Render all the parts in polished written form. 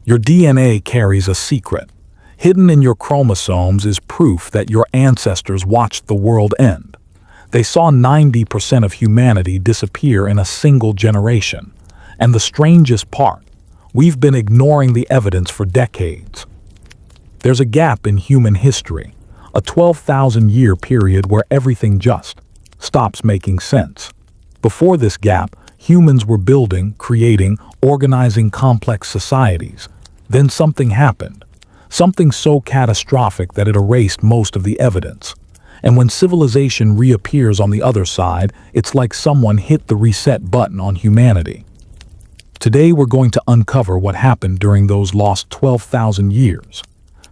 Your DNA carries a secret. Hidden in your chromosomes is proof that your ancestors watched the world end. They saw 90% of humanity disappear in a single generation. And the strangest part, we've been ignoring the evidence for decades. There's a gap in human history, a 12,000-year period where everything just stops making sense. Before this gap, humans were building, creating, organizing complex societies. Then something happened. Something so catastrophic that it erased most of the evidence. And when civilization reappears on the other side, it's like someone hit the reset button on humanity. Today we're going to uncover what happened during those lost 12,000 years.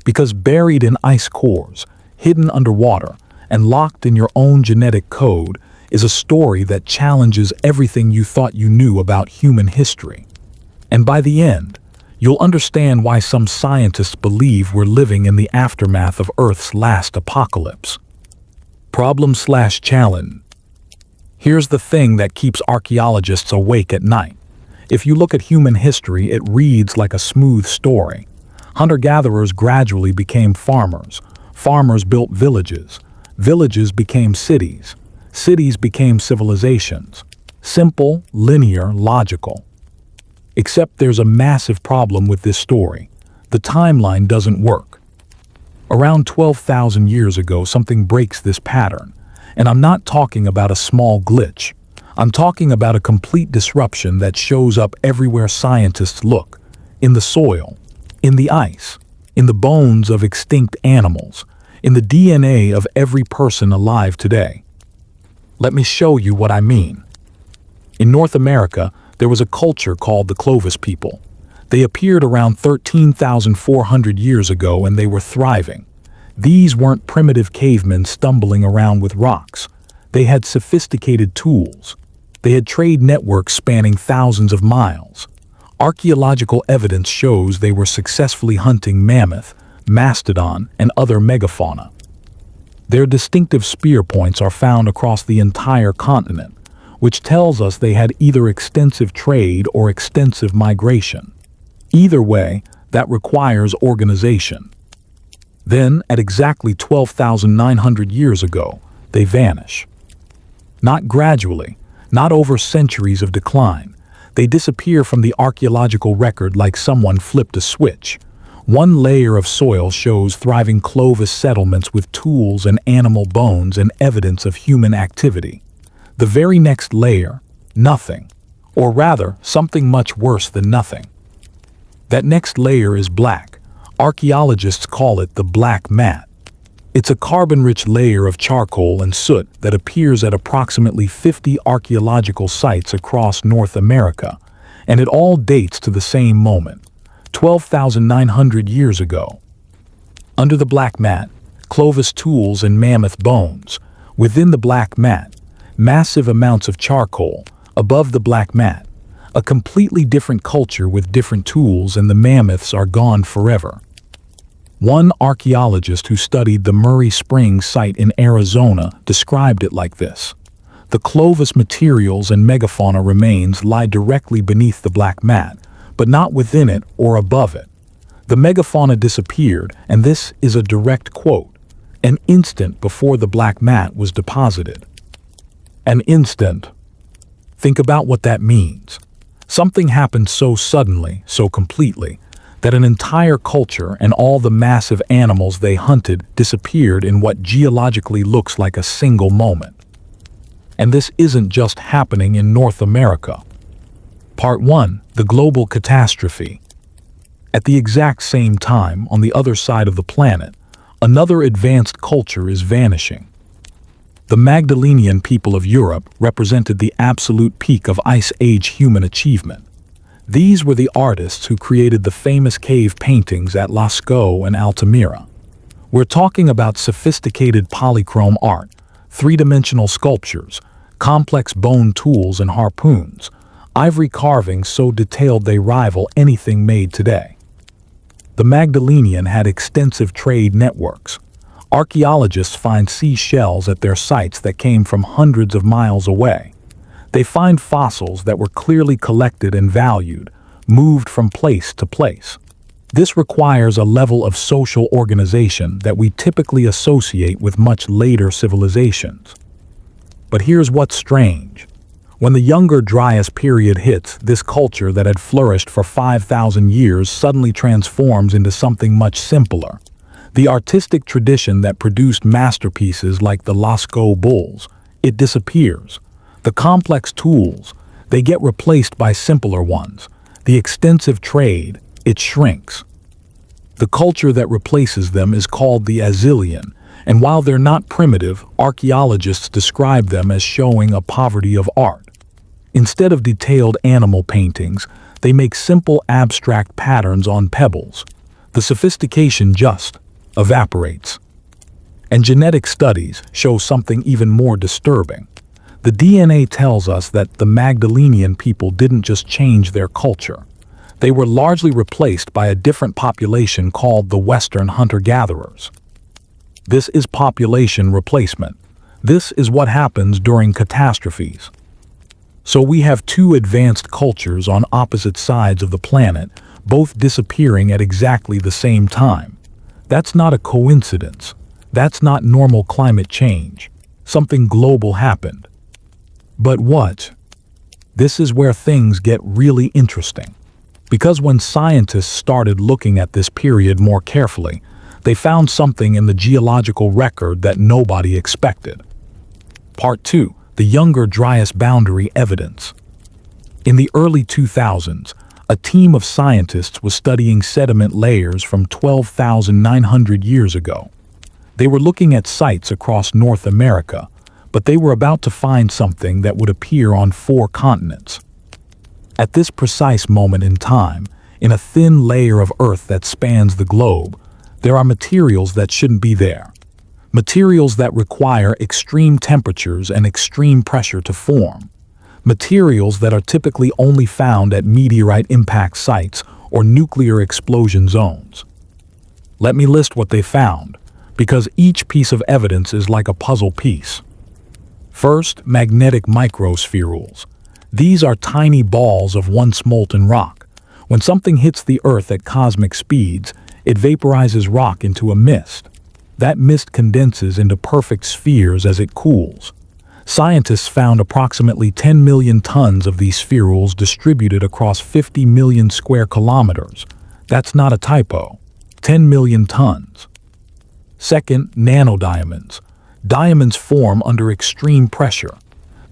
Because buried in ice cores, hidden underwater, and locked in your own genetic code is a story that challenges everything you thought you knew about human history. And by the end, you'll understand why some scientists believe we're living in the aftermath of Earth's last apocalypse. Problem/challenge. Here's the thing that keeps archaeologists awake at night. If you look at human history, it reads like a smooth story. Hunter-gatherers gradually became farmers. Farmers built villages. Villages became cities. Cities became civilizations. Simple, linear, logical. Except there's a massive problem with this story. The timeline doesn't work. Around 12,000 years ago, something breaks this pattern. And I'm not talking about a small glitch. I'm talking about a complete disruption that shows up everywhere scientists look. In the soil, in the ice, in the bones of extinct animals, in the DNA of every person alive today. Let me show you what I mean. In North America, there was a culture called the Clovis people. They appeared around 13,400 years ago and they were thriving. These weren't primitive cavemen stumbling around with rocks. They had sophisticated tools. They had trade networks spanning thousands of miles. Archaeological evidence shows they were successfully hunting mammoth, mastodon, and other megafauna. Their distinctive spear points are found across the entire continent, which tells us they had either extensive trade or extensive migration. Either way, that requires organization. Then, at exactly 12,900 years ago, they vanish. Not gradually, not over centuries of decline. They disappear from the archaeological record like someone flipped a switch. One layer of soil shows thriving Clovis settlements with tools and animal bones and evidence of human activity. The very next layer, nothing. Or rather, something much worse than nothing. That next layer is black. Archaeologists call it the black mat. It's a carbon-rich layer of charcoal and soot that appears at approximately 50 archaeological sites across North America, and it all dates to the same moment, 12,900 years ago. Under the black mat, Clovis tools and mammoth bones. Within the black mat, massive amounts of charcoal. Above the black mat, a completely different culture with different tools, and the mammoths are gone forever. One archaeologist who studied the Murray Springs site in Arizona described it like this. The Clovis materials and megafauna remains lie directly beneath the black mat, but not within it or above it. The megafauna disappeared, and this is a direct quote, an instant before the black mat was deposited. An instant. Think about what that means. Something happened so suddenly, so completely, that an entire culture and all the massive animals they hunted disappeared in what geologically looks like a single moment. And this isn't just happening in North America. Part 1. The global catastrophe. At the exact same time, on the other side of the planet, another advanced culture is vanishing. The Magdalenian people of Europe represented the absolute peak of Ice Age human achievement. These were the artists who created the famous cave paintings at Lascaux and Altamira. We're talking about sophisticated polychrome art, three-dimensional sculptures, complex bone tools and harpoons, ivory carvings so detailed they rival anything made today. The Magdalenian had extensive trade networks. Archaeologists find seashells at their sites that came from hundreds of miles away. They find fossils that were clearly collected and valued, moved from place to place. This requires a level of social organization that we typically associate with much later civilizations. But here's what's strange. When the Younger Dryas period hits, this culture that had flourished for 5,000 years suddenly transforms into something much simpler. The artistic tradition that produced masterpieces like the Lascaux bulls, it disappears. The complex tools, they get replaced by simpler ones. The extensive trade, it shrinks. The culture that replaces them is called the Azilian, and while they're not primitive, archaeologists describe them as showing a poverty of art. Instead of detailed animal paintings, they make simple abstract patterns on pebbles. The sophistication just evaporates. And genetic studies show something even more disturbing. The DNA tells us that the Magdalenian people didn't just change their culture. They were largely replaced by a different population called the Western hunter-gatherers. This is population replacement. This is what happens during catastrophes. So we have two advanced cultures on opposite sides of the planet, both disappearing at exactly the same time. That's not a coincidence. That's not normal climate change. Something global happened. But what? This is where things get really interesting. Because when scientists started looking at this period more carefully, they found something in the geological record that nobody expected. Part 2. The Younger Dryas boundary evidence. In the early 2000s, a team of scientists was studying sediment layers from 12,900 years ago. They were looking at sites across North America, but they were about to find something that would appear on 4 continents. At this precise moment in time, in a thin layer of earth that spans the globe, there are materials that shouldn't be there. Materials that require extreme temperatures and extreme pressure to form. Materials that are typically only found at meteorite impact sites or nuclear explosion zones. Let me list what they found, because each piece of evidence is like a puzzle piece. First, magnetic microspherules. These are tiny balls of once molten rock. When something hits the Earth at cosmic speeds, it vaporizes rock into a mist. That mist condenses into perfect spheres as it cools. Scientists found approximately 10 million tons of these spherules distributed across 50 million square kilometers. That's not a typo. 10 million tons. Second, nanodiamonds. Diamonds form under extreme pressure.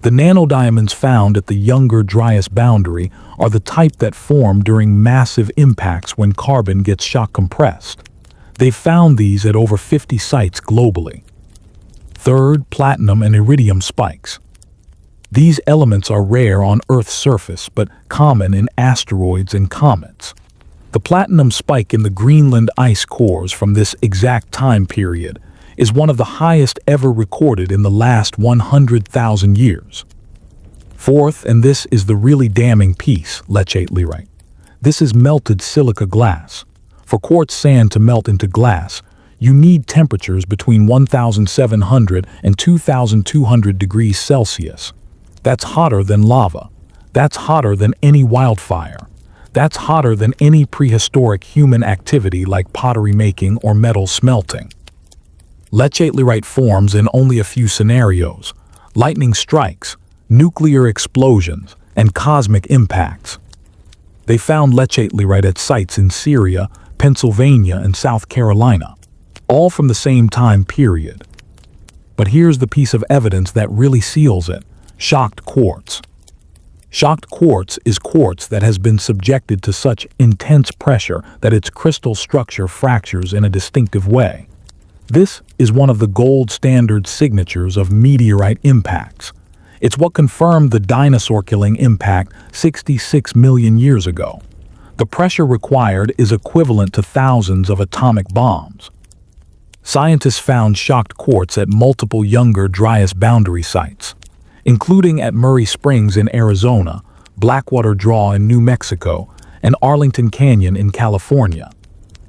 The nanodiamonds found at the Younger Dryas boundary are the type that form during massive impacts when carbon gets shock compressed. They've found these at over 50 sites globally. Third, platinum and iridium spikes. These elements are rare on Earth's surface, but common in asteroids and comets. The platinum spike in the Greenland ice cores from this exact time period is one of the highest ever recorded in the last 100,000 years. Fourth, and this is the really damning piece, lechatellite. This is melted silica glass. For quartz sand to melt into glass, you need temperatures between 1,700 and 2,200 degrees Celsius. That's hotter than lava. That's hotter than any wildfire. That's hotter than any prehistoric human activity like pottery making or metal smelting. Lechatellite forms in only a few scenarios: lightning strikes, nuclear explosions, and cosmic impacts. They found lechatellite at sites in Syria, Pennsylvania, and South Carolina, all from the same time period. But here's the piece of evidence that really seals it: shocked quartz. Shocked quartz is quartz that has been subjected to such intense pressure that its crystal structure fractures in a distinctive way. This is one of the gold standard signatures of meteorite impacts. It's what confirmed the dinosaur-killing impact 66 million years ago. The pressure required is equivalent to thousands of atomic bombs. Scientists found shocked quartz at multiple Younger Dryas boundary sites, including at Murray Springs in Arizona, Blackwater Draw in New Mexico, and Arlington Canyon in California.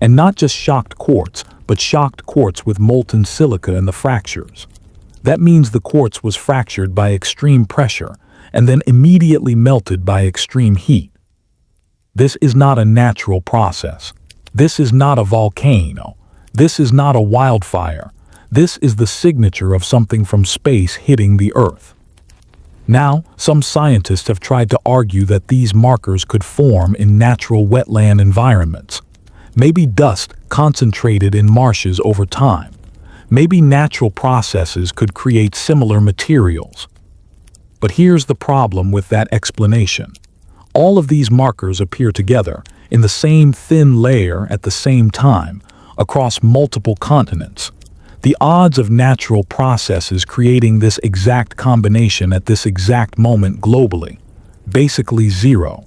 And not just shocked quartz, but shocked quartz with molten silica in the fractures. That means the quartz was fractured by extreme pressure and then immediately melted by extreme heat. This is not a natural process. This is not a volcano. This is not a wildfire. This is the signature of something from space hitting the Earth. Now, some scientists have tried to argue that these markers could form in natural wetland environments. Maybe dust concentrated in marshes over time. Maybe natural processes could create similar materials. But here's the problem with that explanation. All of these markers appear together in the same thin layer at the same time across multiple continents. The odds of natural processes creating this exact combination at this exact moment globally, basically zero.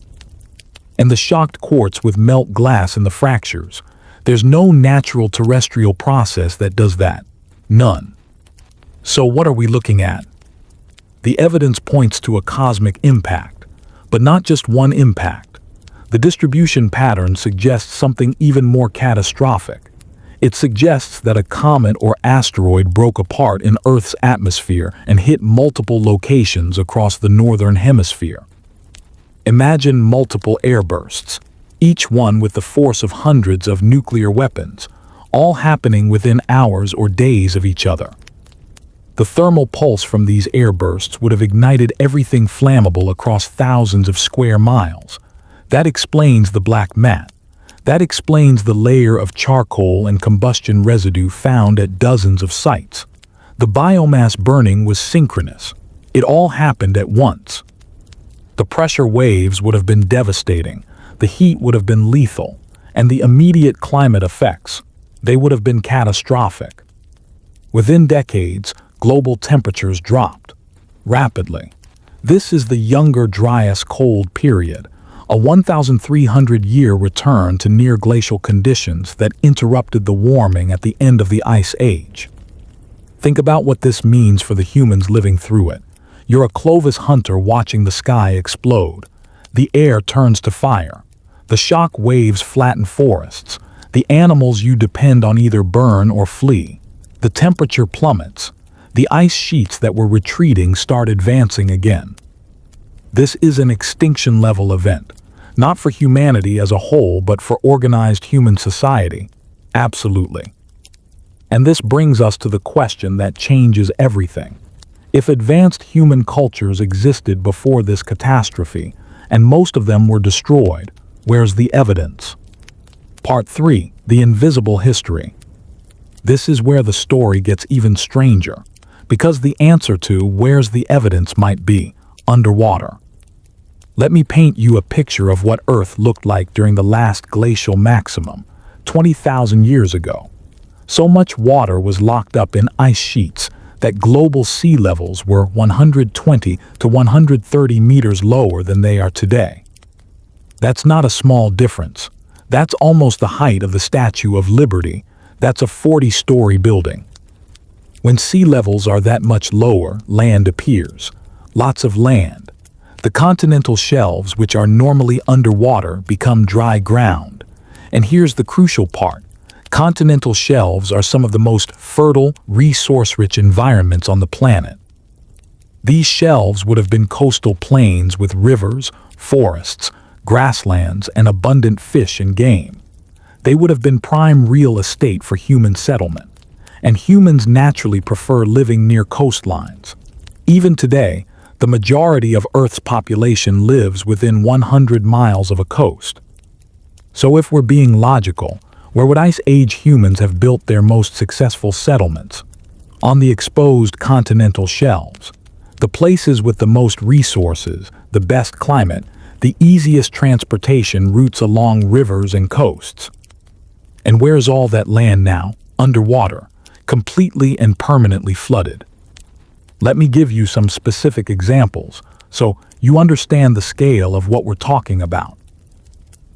And the shocked quartz with melt glass in the fractures, there's no natural terrestrial process that does that. None. So what are we looking at? The evidence points to a cosmic impact, but not just one impact. The distribution pattern suggests something even more catastrophic. It suggests that a comet or asteroid broke apart in Earth's atmosphere and hit multiple locations across the northern hemisphere. Imagine multiple airbursts, each one with the force of hundreds of nuclear weapons, all happening within hours or days of each other. The thermal pulse from these airbursts would have ignited everything flammable across thousands of square miles. That explains the black mat. That explains the layer of charcoal and combustion residue found at dozens of sites. The biomass burning was synchronous. It all happened at once. The pressure waves would have been devastating, the heat would have been lethal, and the immediate climate effects, they would have been catastrophic. Within decades, global temperatures dropped rapidly. This is the Younger Dryas cold period, a 1,300-year return to near-glacial conditions that interrupted the warming at the end of the Ice Age. Think about what this means for the humans living through it. You're a Clovis hunter watching the sky explode. The air turns to fire. The shock waves flatten forests. The animals you depend on either burn or flee. The temperature plummets. The ice sheets that were retreating start advancing again. This is an extinction-level event, not for humanity as a whole, but for organized human society. Absolutely. And this brings us to the question that changes everything. If advanced human cultures existed before this catastrophe, and most of them were destroyed, where's the evidence? Part 3. The Invisible History. This is where the story gets even stranger, because the answer to where's the evidence might be underwater. Let me paint you a picture of what Earth looked like during the last glacial maximum, 20,000 years ago. So much water was locked up in ice sheets that global sea levels were 120 to 130 meters lower than they are today. That's not a small difference. That's almost the height of the Statue of Liberty. That's a 40-story building. When sea levels are that much lower, land appears. Lots of land. The continental shelves, which are normally underwater, become dry ground. And here's the crucial part. Continental shelves are some of the most fertile, resource-rich environments on the planet. These shelves would have been coastal plains with rivers, forests, grasslands, and abundant fish and game. They would have been prime real estate for human settlement. And humans naturally prefer living near coastlines. Even today, the majority of Earth's population lives within 100 miles of a coast. So if we're being logical, where would Ice Age humans have built their most successful settlements? On the exposed continental shelves. The places with the most resources, the best climate, the easiest transportation routes along rivers and coasts. And where's all that land now? Underwater, completely and permanently flooded. Let me give you some specific examples so you understand the scale of what we're talking about.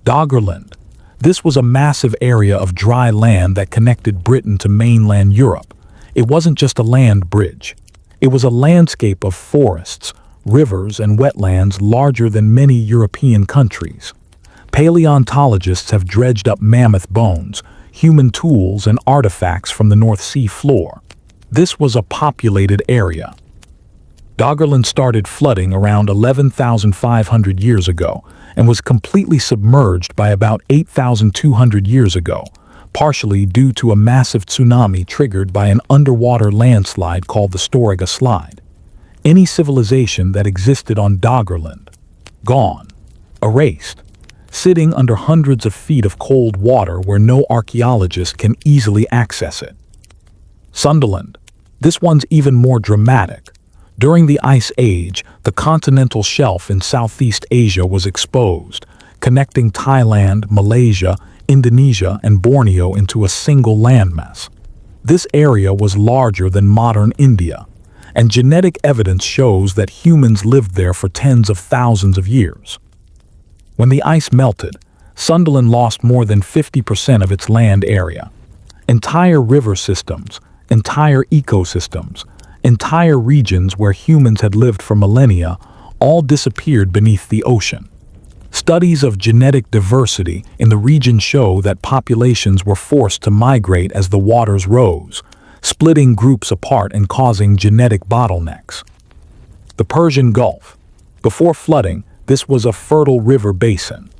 Doggerland. This was a massive area of dry land that connected Britain to mainland Europe. It wasn't just a land bridge. It was a landscape of forests, rivers, and wetlands larger than many European countries. Paleontologists have dredged up mammoth bones, human tools, and artifacts from the North Sea floor. This was a populated area. Doggerland started flooding around 11,500 years ago and was completely submerged by about 8,200 years ago, partially due to a massive tsunami triggered by an underwater landslide called the Storegga Slide. Any civilization that existed on Doggerland, gone, erased, sitting under hundreds of feet of cold water where no archaeologist can easily access it. Sunderland. This one's even more dramatic. During the Ice Age, the continental shelf in Southeast Asia was exposed, connecting Thailand, Malaysia, Indonesia, and Borneo into a single landmass. This area was larger than modern India, and genetic evidence shows that humans lived there for tens of thousands of years. When the ice melted, Sunderland lost more than 50% of its land area. Entire river systems, entire ecosystems, entire regions where humans had lived for millennia all disappeared beneath the ocean. Studies of genetic diversity in the region show that populations were forced to migrate as the waters rose, splitting groups apart and causing genetic bottlenecks. The Persian Gulf. Before flooding, this was a fertile river basin.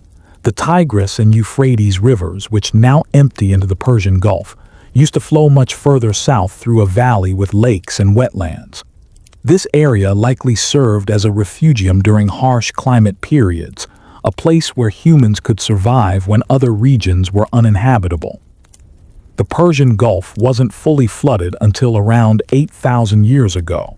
The Tigris and Euphrates rivers, which now empty into the Persian Gulf, used to flow much further south through a valley with lakes and wetlands. This area likely served as a refugium during harsh climate periods, a place where humans could survive when other regions were uninhabitable. The Persian Gulf wasn't fully flooded until around 8,000 years ago.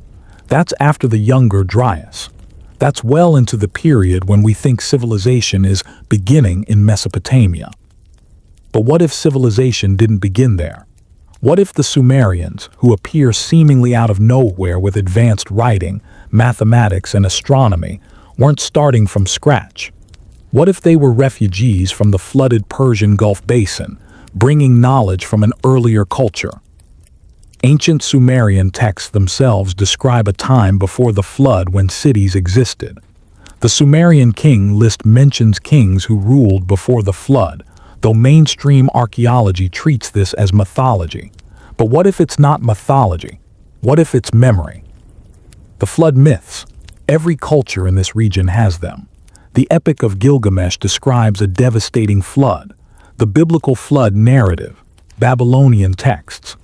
That's after the Younger Dryas. That's well into the period when we think civilization is beginning in Mesopotamia. But what if civilization didn't begin there? What if the Sumerians, who appear seemingly out of nowhere with advanced writing, mathematics, and astronomy, weren't starting from scratch? What if they were refugees from the flooded Persian Gulf basin, bringing knowledge from an earlier culture? Ancient Sumerian texts themselves describe a time before the flood when cities existed. The Sumerian king list mentions kings who ruled before the flood, though mainstream archaeology treats this as mythology. But what if it's not mythology? What if it's memory? The flood myths. Every culture in this region has them. The Epic of Gilgamesh describes a devastating flood. The biblical flood narrative, Babylonian texts.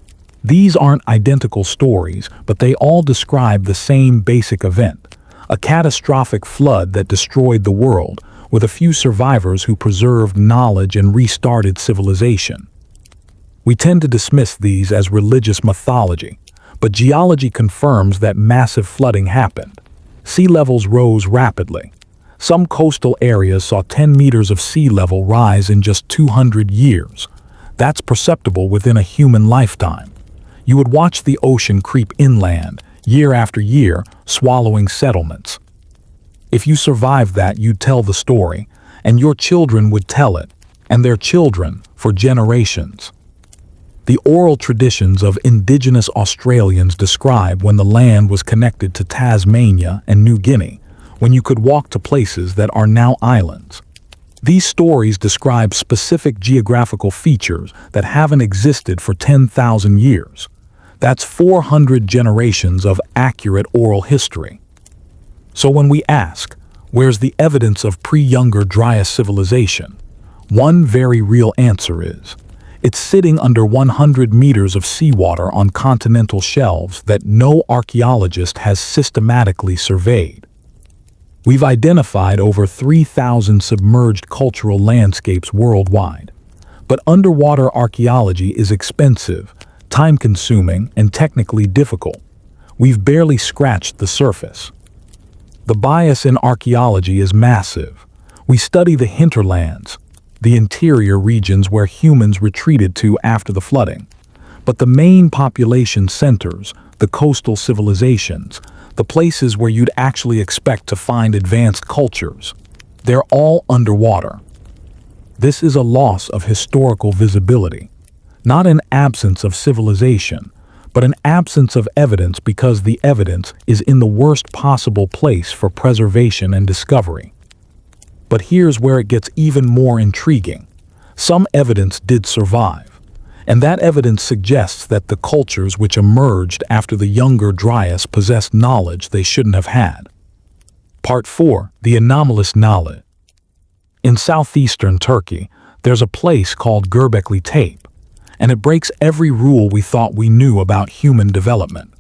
These aren't identical stories, but they all describe the same basic event, a catastrophic flood that destroyed the world, with a few survivors who preserved knowledge and restarted civilization. We tend to dismiss these as religious mythology, but geology confirms that massive flooding happened. Sea levels rose rapidly. Some coastal areas saw 10 meters of sea level rise in just 200 years. That's perceptible within a human lifetime. You would watch the ocean creep inland, year after year, swallowing settlements. If you survived that, you'd tell the story, and your children would tell it, and their children, for generations. The oral traditions of indigenous Australians describe when the land was connected to Tasmania and New Guinea, when you could walk to places that are now islands. These stories describe specific geographical features that haven't existed for 10,000 years. That's 400 generations of accurate oral history. So when we ask, where's the evidence of pre-Younger Dryas civilization? One very real answer is, it's sitting under 100 meters of seawater on continental shelves that no archaeologist has systematically surveyed. We've identified over 3,000 submerged cultural landscapes worldwide. But underwater archaeology is expensive, time-consuming, and technically difficult. We've barely scratched the surface. The bias in archaeology is massive. We study the hinterlands, the interior regions where humans retreated to after the flooding. But the main population centers, the coastal civilizations, the places where you'd actually expect to find advanced cultures, they're all underwater. This is a loss of historical visibility. Not an absence of civilization, but an absence of evidence because the evidence is in the worst possible place for preservation and discovery. But here's where it gets even more intriguing. Some evidence did survive. And that evidence suggests that the cultures which emerged after the Younger Dryas possessed knowledge they shouldn't have had. Part 4. The anomalous knowledge. In southeastern Turkey, there's a place called Göbekli Tepe, and it breaks every rule we thought we knew about human development.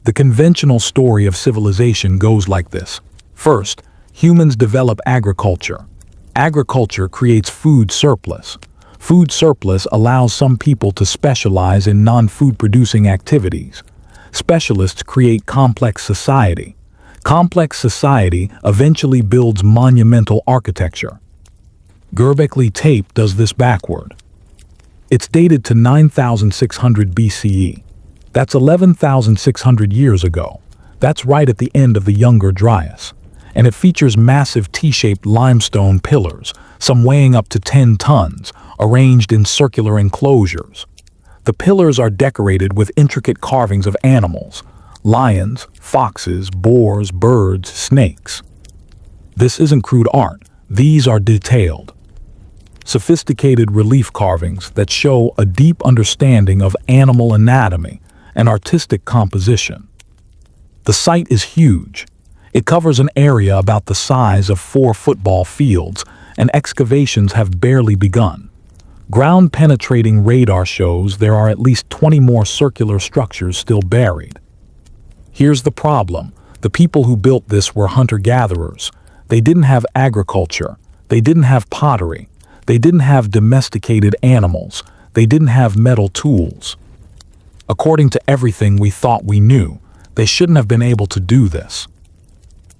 The conventional story of civilization goes like this. First, humans develop agriculture. Agriculture creates food surplus. Food surplus allows some people to specialize in non-food producing activities. Specialists create complex society. Complex society eventually builds monumental architecture. Göbekli Tepe does this backward. It's dated to 9600 BCE. That's 11,600 years ago. That's right at the end of the Younger Dryas. And it features massive T-shaped limestone pillars, some weighing up to 10 tons, arranged in circular enclosures. The pillars are decorated with intricate carvings of animals: lions, foxes, boars, birds, snakes. This isn't crude art. These are detailed, sophisticated relief carvings that show a deep understanding of animal anatomy and artistic composition. The site is huge. It covers an area about the size of 4 football fields, and excavations have barely begun. Ground-penetrating radar shows there are at least 20 more circular structures still buried. Here's the problem. The people who built this were hunter-gatherers. They didn't have agriculture. They didn't have pottery. They didn't have domesticated animals. They didn't have metal tools. According to everything we thought we knew, they shouldn't have been able to do this.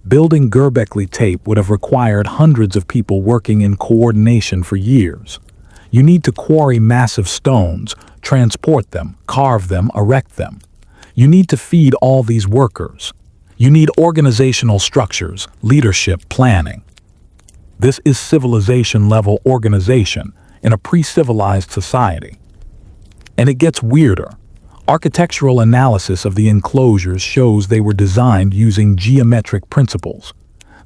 Building Göbekli Tepe would have required hundreds of people working in coordination for years. You need to quarry massive stones, transport them, carve them, erect them. You need to feed all these workers. You need organizational structures, leadership, planning. This is civilization-level organization in a pre-civilized society. And it gets weirder. Architectural analysis of the enclosures shows they were designed using geometric principles.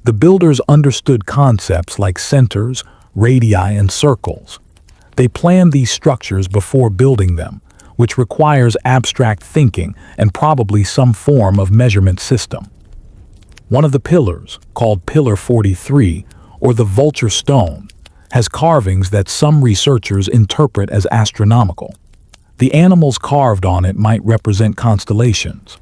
The builders understood concepts like centers, radii, and circles. They planned these structures before building them, which requires abstract thinking and probably some form of measurement system. One of the pillars, called Pillar 43, or the Vulture Stone, has carvings that some researchers interpret as astronomical. The animals carved on it might represent constellations.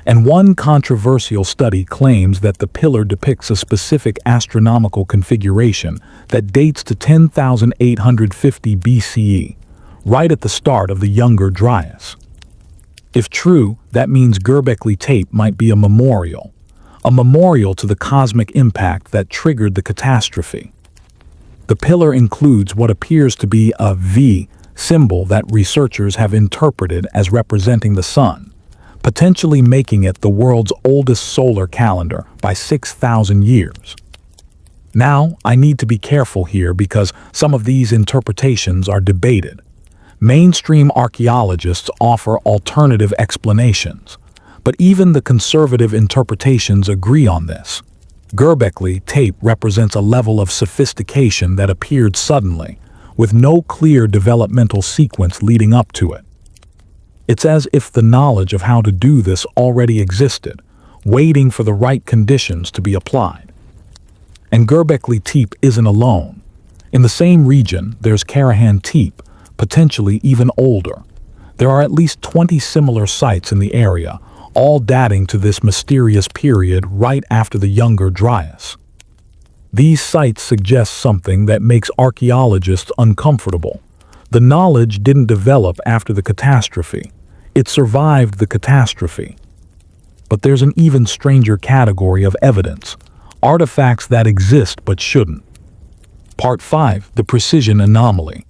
And one controversial study claims that the pillar depicts a specific astronomical configuration that dates to 10,850 BCE, right at the start of the Younger Dryas. If true, that means Göbekli Tepe might be a memorial to the cosmic impact that triggered the catastrophe. The pillar includes what appears to be a V symbol that researchers have interpreted as representing the sun, potentially making it the world's oldest solar calendar by 6,000 years. Now, I need to be careful here because some of these interpretations are debated. Mainstream archaeologists offer alternative explanations, but even the conservative interpretations agree on this. Göbekli Tepe represents a level of sophistication that appeared suddenly, with no clear developmental sequence leading up to it. It's as if the knowledge of how to do this already existed, waiting for the right conditions to be applied. And Göbekli Tepe isn't alone. In the same region, there's Karahan Tepe, potentially even older. There are at least 20 similar sites in the area, all dating to this mysterious period right after the Younger Dryas. These sites suggest something that makes archaeologists uncomfortable. The knowledge didn't develop after the catastrophe. It survived the catastrophe. But there's an even stranger category of evidence: artifacts that exist but shouldn't. Part 5. The Precision Anomaly.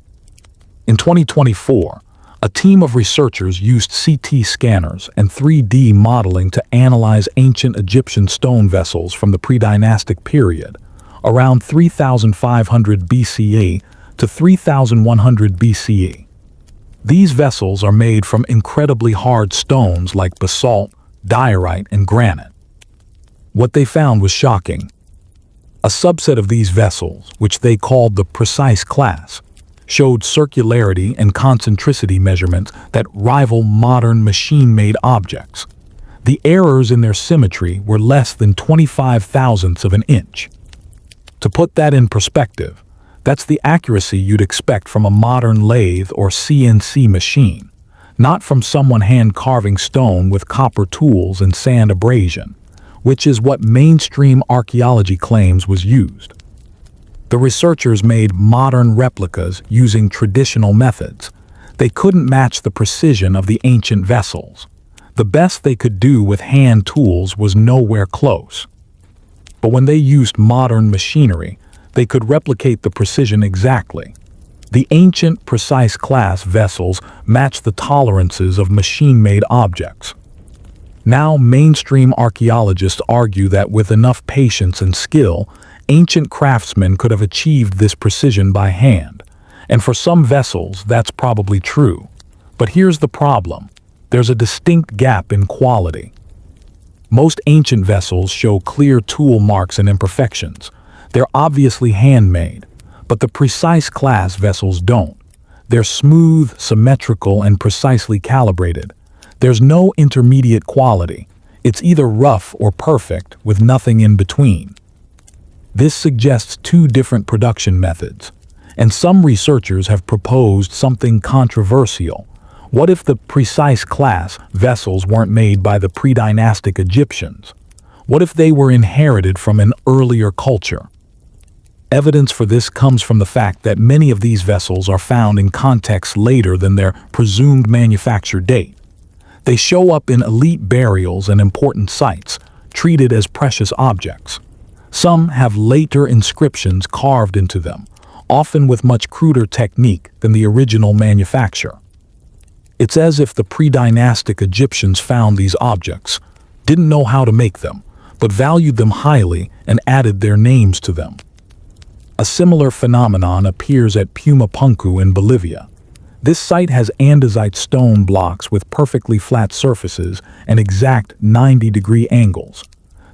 In 2024, a team of researchers used CT scanners and 3D modeling to analyze ancient Egyptian stone vessels from the pre-dynastic period, around 3,500 BCE to 3,100 BCE. These vessels are made from incredibly hard stones like basalt, diorite, and granite. What they found was shocking. A subset of these vessels, which they called the precise class, showed circularity and concentricity measurements that rival modern machine-made objects. The errors in their symmetry were less than 25 thousandths of an inch. To put that in perspective, that's the accuracy you'd expect from a modern lathe or CNC machine, not from someone hand-carving stone with copper tools and sand abrasion, which is what mainstream archaeology claims was used. The researchers made modern replicas using traditional methods. They couldn't match the precision of the ancient vessels. The best they could do with hand tools was nowhere close. But when they used modern machinery, they could replicate the precision exactly. The ancient precise class vessels matched the tolerances of machine-made objects. Now mainstream archaeologists argue that with enough patience and skill, ancient craftsmen could have achieved this precision by hand. And for some vessels, that's probably true. But here's the problem. There's a distinct gap in quality. Most ancient vessels show clear tool marks and imperfections. They're obviously handmade, but the precise class vessels don't. They're smooth, symmetrical, and precisely calibrated. There's no intermediate quality. It's either rough or perfect, with nothing in between. This suggests two different production methods, and some researchers have proposed something controversial. What if the precise class vessels weren't made by the pre-dynastic Egyptians? What if they were inherited from an earlier culture? Evidence for this comes from the fact that many of these vessels are found in contexts later than their presumed manufacture date. They show up in elite burials and important sites, treated as precious objects. Some have later inscriptions carved into them, often with much cruder technique than the original manufacture. It's as if the pre-dynastic Egyptians found these objects, didn't know how to make them, but valued them highly and added their names to them. A similar phenomenon appears at Pumapunku in Bolivia. This site has andesite stone blocks with perfectly flat surfaces and exact 90-degree angles.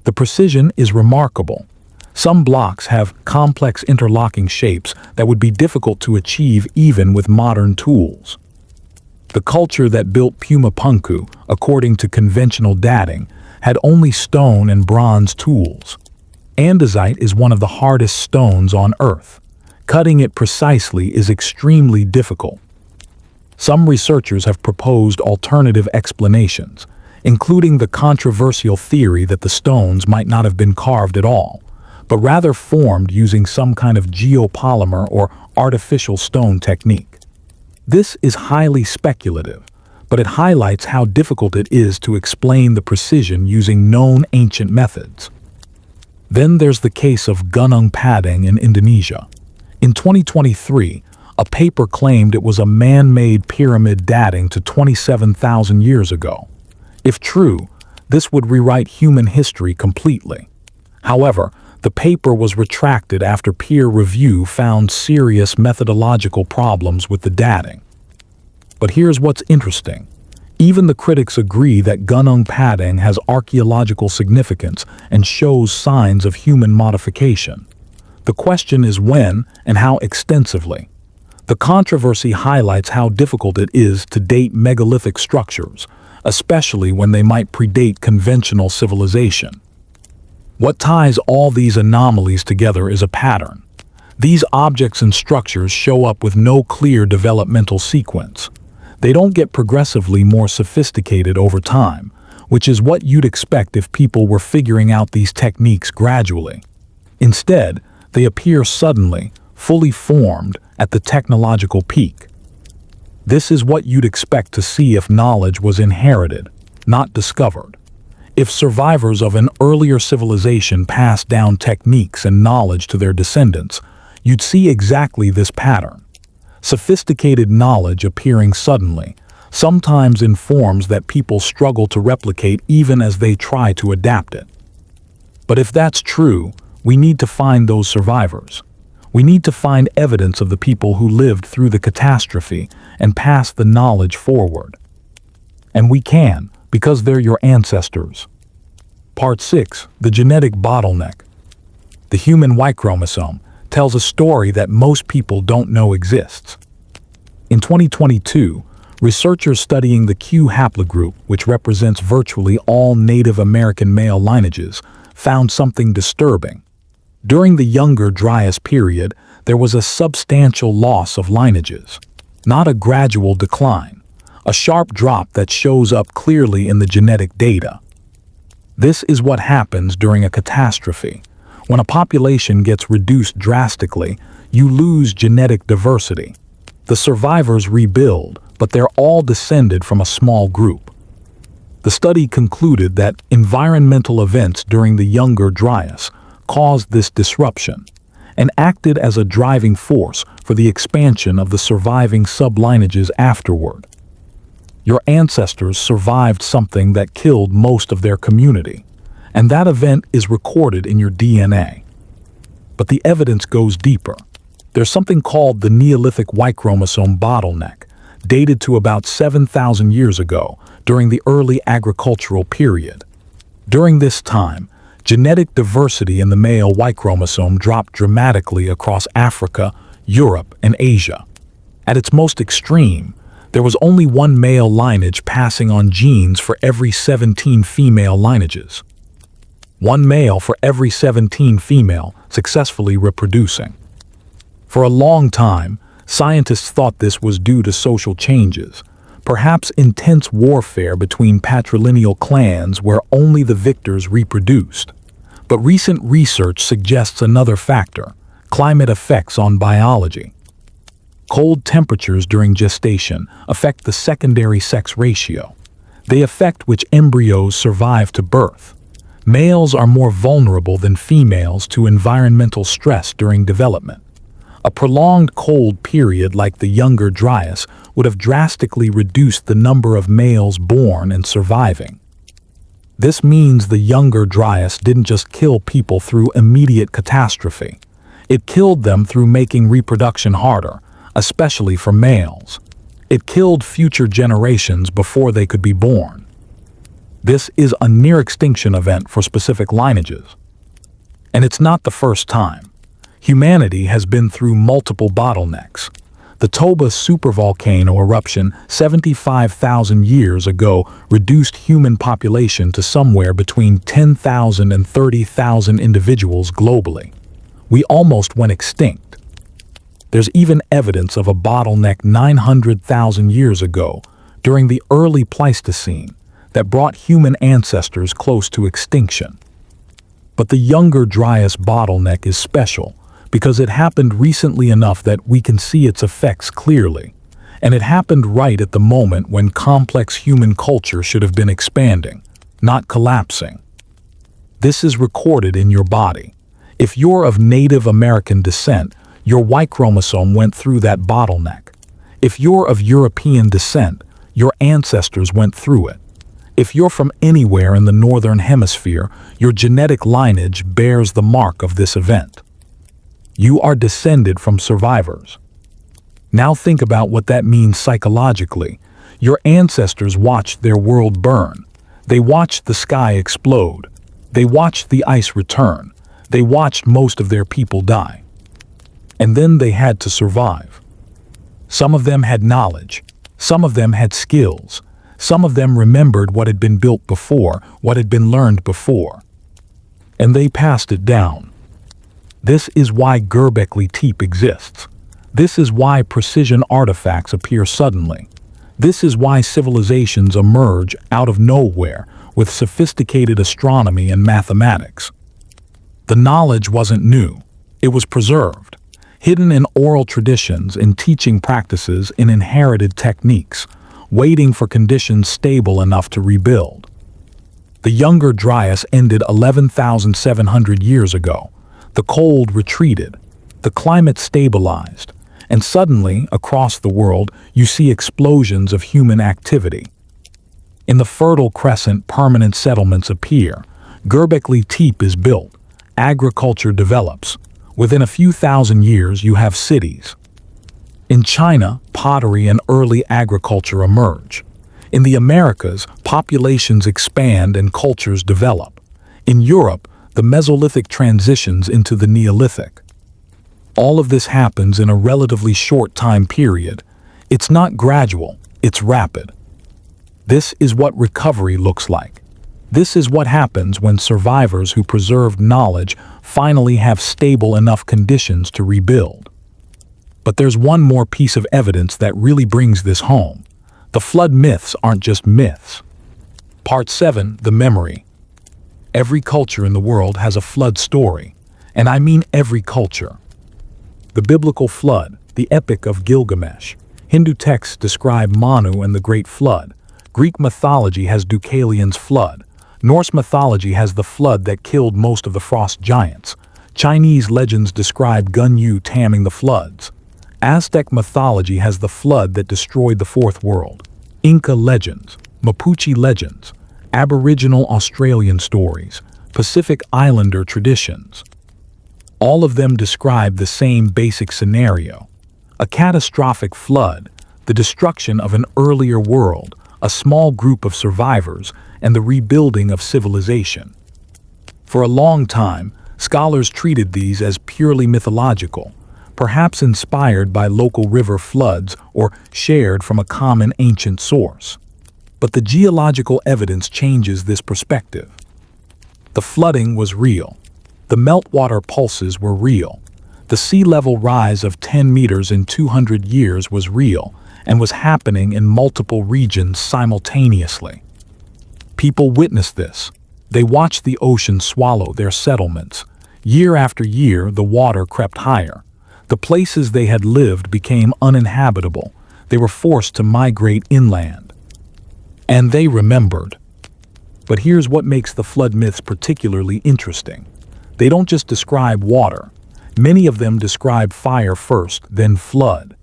The precision is remarkable. Some blocks have complex interlocking shapes that would be difficult to achieve even with modern tools. The culture that built Pumapunku, according to conventional dating, had only stone and bronze tools. Andesite is one of the hardest stones on Earth. Cutting it precisely is extremely difficult. Some researchers have proposed alternative explanations, including the controversial theory that the stones might not have been carved at all, but rather formed using some kind of geopolymer or artificial stone technique. This is highly speculative, but it highlights how difficult it is to explain the precision using known ancient methods. Then there's the case of Gunung Padang in Indonesia. In 2023, a paper claimed it was a man-made pyramid dating to 27,000 years ago. If true, this would rewrite human history completely. However, the paper was retracted after peer review found serious methodological problems with the dating. But here's what's interesting. Even the critics agree that Gunung Padang has archaeological significance and shows signs of human modification. The question is when and how extensively. The controversy highlights how difficult it is to date megalithic structures, especially when they might predate conventional civilization. What ties all these anomalies together is a pattern. These objects and structures show up with no clear developmental sequence. They don't get progressively more sophisticated over time, which is what you'd expect if people were figuring out these techniques gradually. Instead, they appear suddenly, fully formed, at the technological peak. This is what you'd expect to see if knowledge was inherited, not discovered. If survivors of an earlier civilization passed down techniques and knowledge to their descendants, you'd see exactly this pattern. Sophisticated knowledge appearing suddenly, sometimes in forms that people struggle to replicate even as they try to adapt it. But if that's true, we need to find those survivors. We need to find evidence of the people who lived through the catastrophe and passed the knowledge forward. And we can, because they're your ancestors. Part 6, the genetic bottleneck. The human Y chromosome tells a story that most people don't know exists. 2022, researchers studying the Q haplogroup, which represents virtually all Native American male lineages, found something disturbing. During the Younger Dryas period, there was a substantial loss of lineages. Not a gradual decline, a sharp drop that shows up clearly in the genetic data. This is what happens during a catastrophe. When a population gets reduced drastically, you lose genetic diversity. The survivors rebuild, but they're all descended from a small group. The study concluded that environmental events during the Younger Dryas caused this disruption and acted as a driving force for the expansion of the surviving sublineages afterward. Your ancestors survived something that killed most of their community, and that event is recorded in your DNA. But the evidence goes deeper. There's something called the Neolithic Y chromosome bottleneck, dated to about 7,000 years ago, during the early agricultural period. During this time, genetic diversity in the male Y chromosome dropped dramatically across Africa, Europe, and Asia. At its most extreme, there was only one male lineage passing on genes for every 17 female lineages. One male for every 17 female successfully reproducing. For a long time, scientists thought this was due to social changes, perhaps intense warfare between patrilineal clans where only the victors reproduced. But recent research suggests another factor: climate effects on biology. Cold temperatures during gestation affect the secondary sex ratio. They affect which embryos survive to birth. Males are more vulnerable than females to environmental stress during development. A prolonged cold period like the Younger Dryas would have drastically reduced the number of males born and surviving. This means the Younger Dryas didn't just kill people through immediate catastrophe. It killed them through making reproduction harder, especially for males. It killed future generations before they could be born. This is a near-extinction event for specific lineages. And it's not the first time. Humanity has been through multiple bottlenecks. The Toba supervolcano eruption 75,000 years ago reduced human population to somewhere between 10,000 and 30,000 individuals globally. We almost went extinct. There's even evidence of a bottleneck 900,000 years ago, during the early Pleistocene, that brought human ancestors close to extinction. But the Younger Dryas bottleneck is special because it happened recently enough that we can see its effects clearly, and it happened right at the moment when complex human culture should have been expanding, not collapsing. This is recorded in your body. If you're of Native American descent, your Y chromosome went through that bottleneck. If you're of European descent, your ancestors went through it. If you're from anywhere in the Northern Hemisphere, your genetic lineage bears the mark of this event. You are descended from survivors. Now think about what that means psychologically. Your ancestors watched their world burn. They watched the sky explode. They watched the ice return. They watched most of their people die. And then they had to survive. Some of them had knowledge. Some of them had skills. Some of them remembered what had been built before, what had been learned before. And they passed it down. This is why Göbekli Tepe exists. This is why precision artifacts appear suddenly. This is why civilizations emerge out of nowhere with sophisticated astronomy and mathematics. The knowledge wasn't new. It was preserved, hidden in oral traditions, in teaching practices, in inherited techniques, waiting for conditions stable enough to rebuild. The Younger Dryas ended 11,700 years ago. The cold retreated, the climate stabilized, and suddenly, across the world, you see explosions of human activity. In the Fertile Crescent, permanent settlements appear. Göbekli Tepe is built. Agriculture develops. Within a few thousand years, you have cities. In China, pottery and early agriculture emerge. In the Americas, populations expand and cultures develop. In Europe, the Mesolithic transitions into the Neolithic. All of this happens in a relatively short time period. It's not gradual, it's rapid. This is what recovery looks like. This is what happens when survivors who preserved knowledge finally have stable enough conditions to rebuild. But there's one more piece of evidence that really brings this home. The flood myths aren't just myths. Part 7, the memory. Every culture in the world has a flood story, and I mean every culture. The biblical flood, the Epic of Gilgamesh. Hindu texts describe Manu and the Great Flood. Greek mythology has Deucalion's flood. Norse mythology has the flood that killed most of the frost giants. Chinese legends describe Gunyu tamming the floods. Aztec mythology has the flood that destroyed the Fourth World. Inca legends, Mapuche legends, Aboriginal Australian stories, Pacific Islander traditions. All of them describe the same basic scenario. A catastrophic flood, the destruction of an earlier world, a small group of survivors, and the rebuilding of civilization. For a long time, scholars treated these as purely mythological, perhaps inspired by local river floods or shared from a common ancient source. But the geological evidence changes this perspective. The flooding was real. The meltwater pulses were real. The sea level rise of 10 meters in 200 years was real and was happening in multiple regions simultaneously. People witnessed this. They watched the ocean swallow their settlements. Year after year, the water crept higher. The places they had lived became uninhabitable. They were forced to migrate inland. And they remembered. But here's what makes the flood myths particularly interesting. They don't just describe water. Many of them describe fire first, then flood.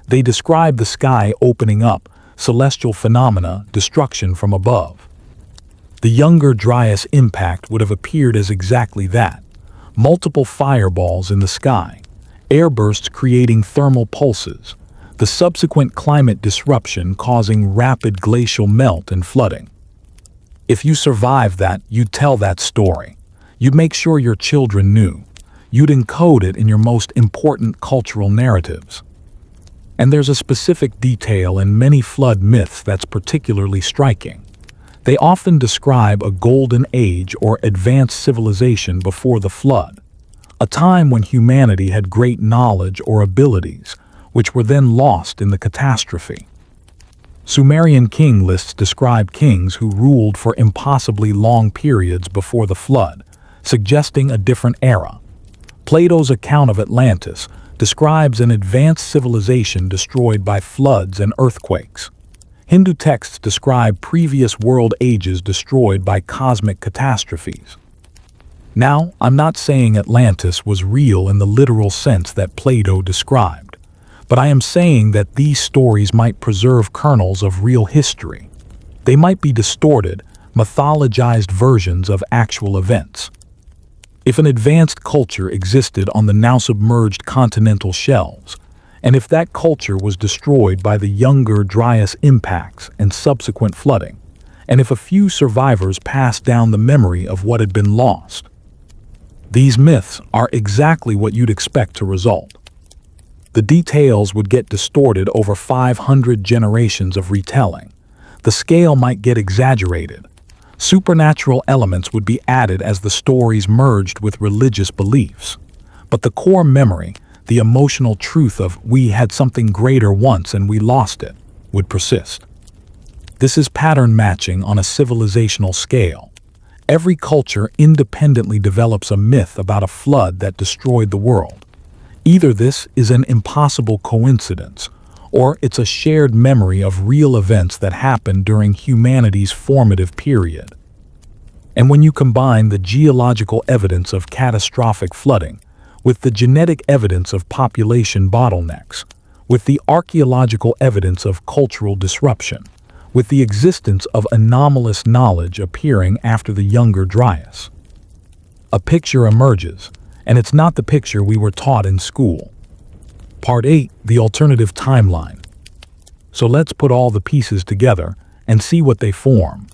They describe the sky opening up, celestial phenomena, destruction from above. The Younger Dryas impact would have appeared as exactly that. Multiple fireballs in the sky, airbursts creating thermal pulses, the subsequent climate disruption causing rapid glacial melt and flooding. If you survived that, you'd tell that story. You'd make sure your children knew. You'd encode it in your most important cultural narratives. And there's a specific detail in many flood myths that's particularly striking. They often describe a golden age or advanced civilization before the flood, a time when humanity had great knowledge or abilities, which were then lost in the catastrophe. Sumerian king lists describe kings who ruled for impossibly long periods before the flood, suggesting a different era. Plato's account of Atlantis describes an advanced civilization destroyed by floods and earthquakes. Hindu texts describe previous world ages destroyed by cosmic catastrophes. Now, I'm not saying Atlantis was real in the literal sense that Plato described, but I am saying that these stories might preserve kernels of real history. They might be distorted, mythologized versions of actual events. If an advanced culture existed on the now submerged continental shelves, and if that culture was destroyed by the Younger Dryas impacts and subsequent flooding, and if a few survivors passed down the memory of what had been lost, these myths are exactly what you'd expect to result. The details would get distorted over 500 generations of retelling. The scale might get exaggerated. Supernatural elements would be added as the stories merged with religious beliefs. But the core memory, the emotional truth of "we had something greater once and we lost it," would persist. This is pattern matching on a civilizational scale. Every culture independently develops a myth about a flood that destroyed the world. Either this is an impossible coincidence, or it's a shared memory of real events that happened during humanity's formative period. And when you combine the geological evidence of catastrophic flooding with the genetic evidence of population bottlenecks, with the archaeological evidence of cultural disruption, with the existence of anomalous knowledge appearing after the Younger Dryas, a picture emerges, and it's not the picture we were taught in school. Part 8, the alternative timeline. So let's put all the pieces together and see what they form.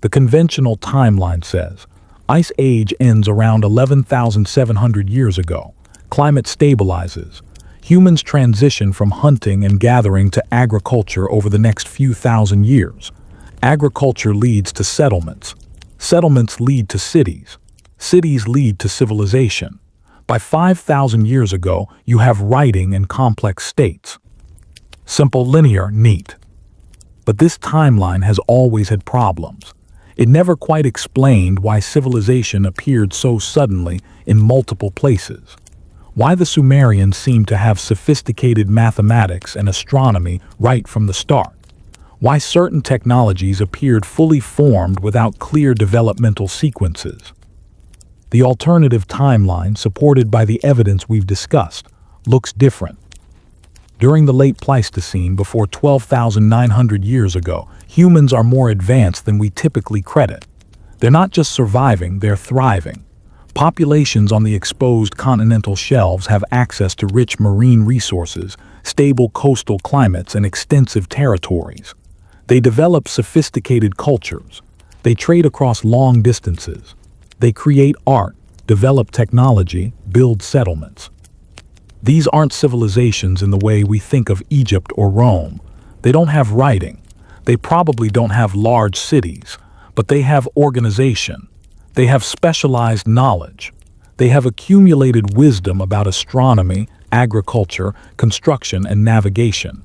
The conventional timeline says, Ice Age ends around 11,700 years ago. Climate stabilizes. Humans transition from hunting and gathering to agriculture over the next few thousand years. Agriculture leads to settlements. Settlements lead to cities. Cities lead to civilization. By 5,000 years ago, you have writing and complex states. Simple, linear, neat. But this timeline has always had problems. It never quite explained why civilization appeared so suddenly in multiple places. Why the Sumerians seemed to have sophisticated mathematics and astronomy right from the start. Why certain technologies appeared fully formed without clear developmental sequences. The alternative timeline, supported by the evidence we've discussed, looks different. During the late Pleistocene, before 12,900 years ago, humans are more advanced than we typically credit. They're not just surviving, they're thriving. Populations on the exposed continental shelves have access to rich marine resources, stable coastal climates, and extensive territories. They develop sophisticated cultures. They trade across long distances. They create art, develop technology, build settlements. These aren't civilizations in the way we think of Egypt or Rome. They don't have writing. They probably don't have large cities, but they have organization. They have specialized knowledge. They have accumulated wisdom about astronomy, agriculture, construction, and navigation.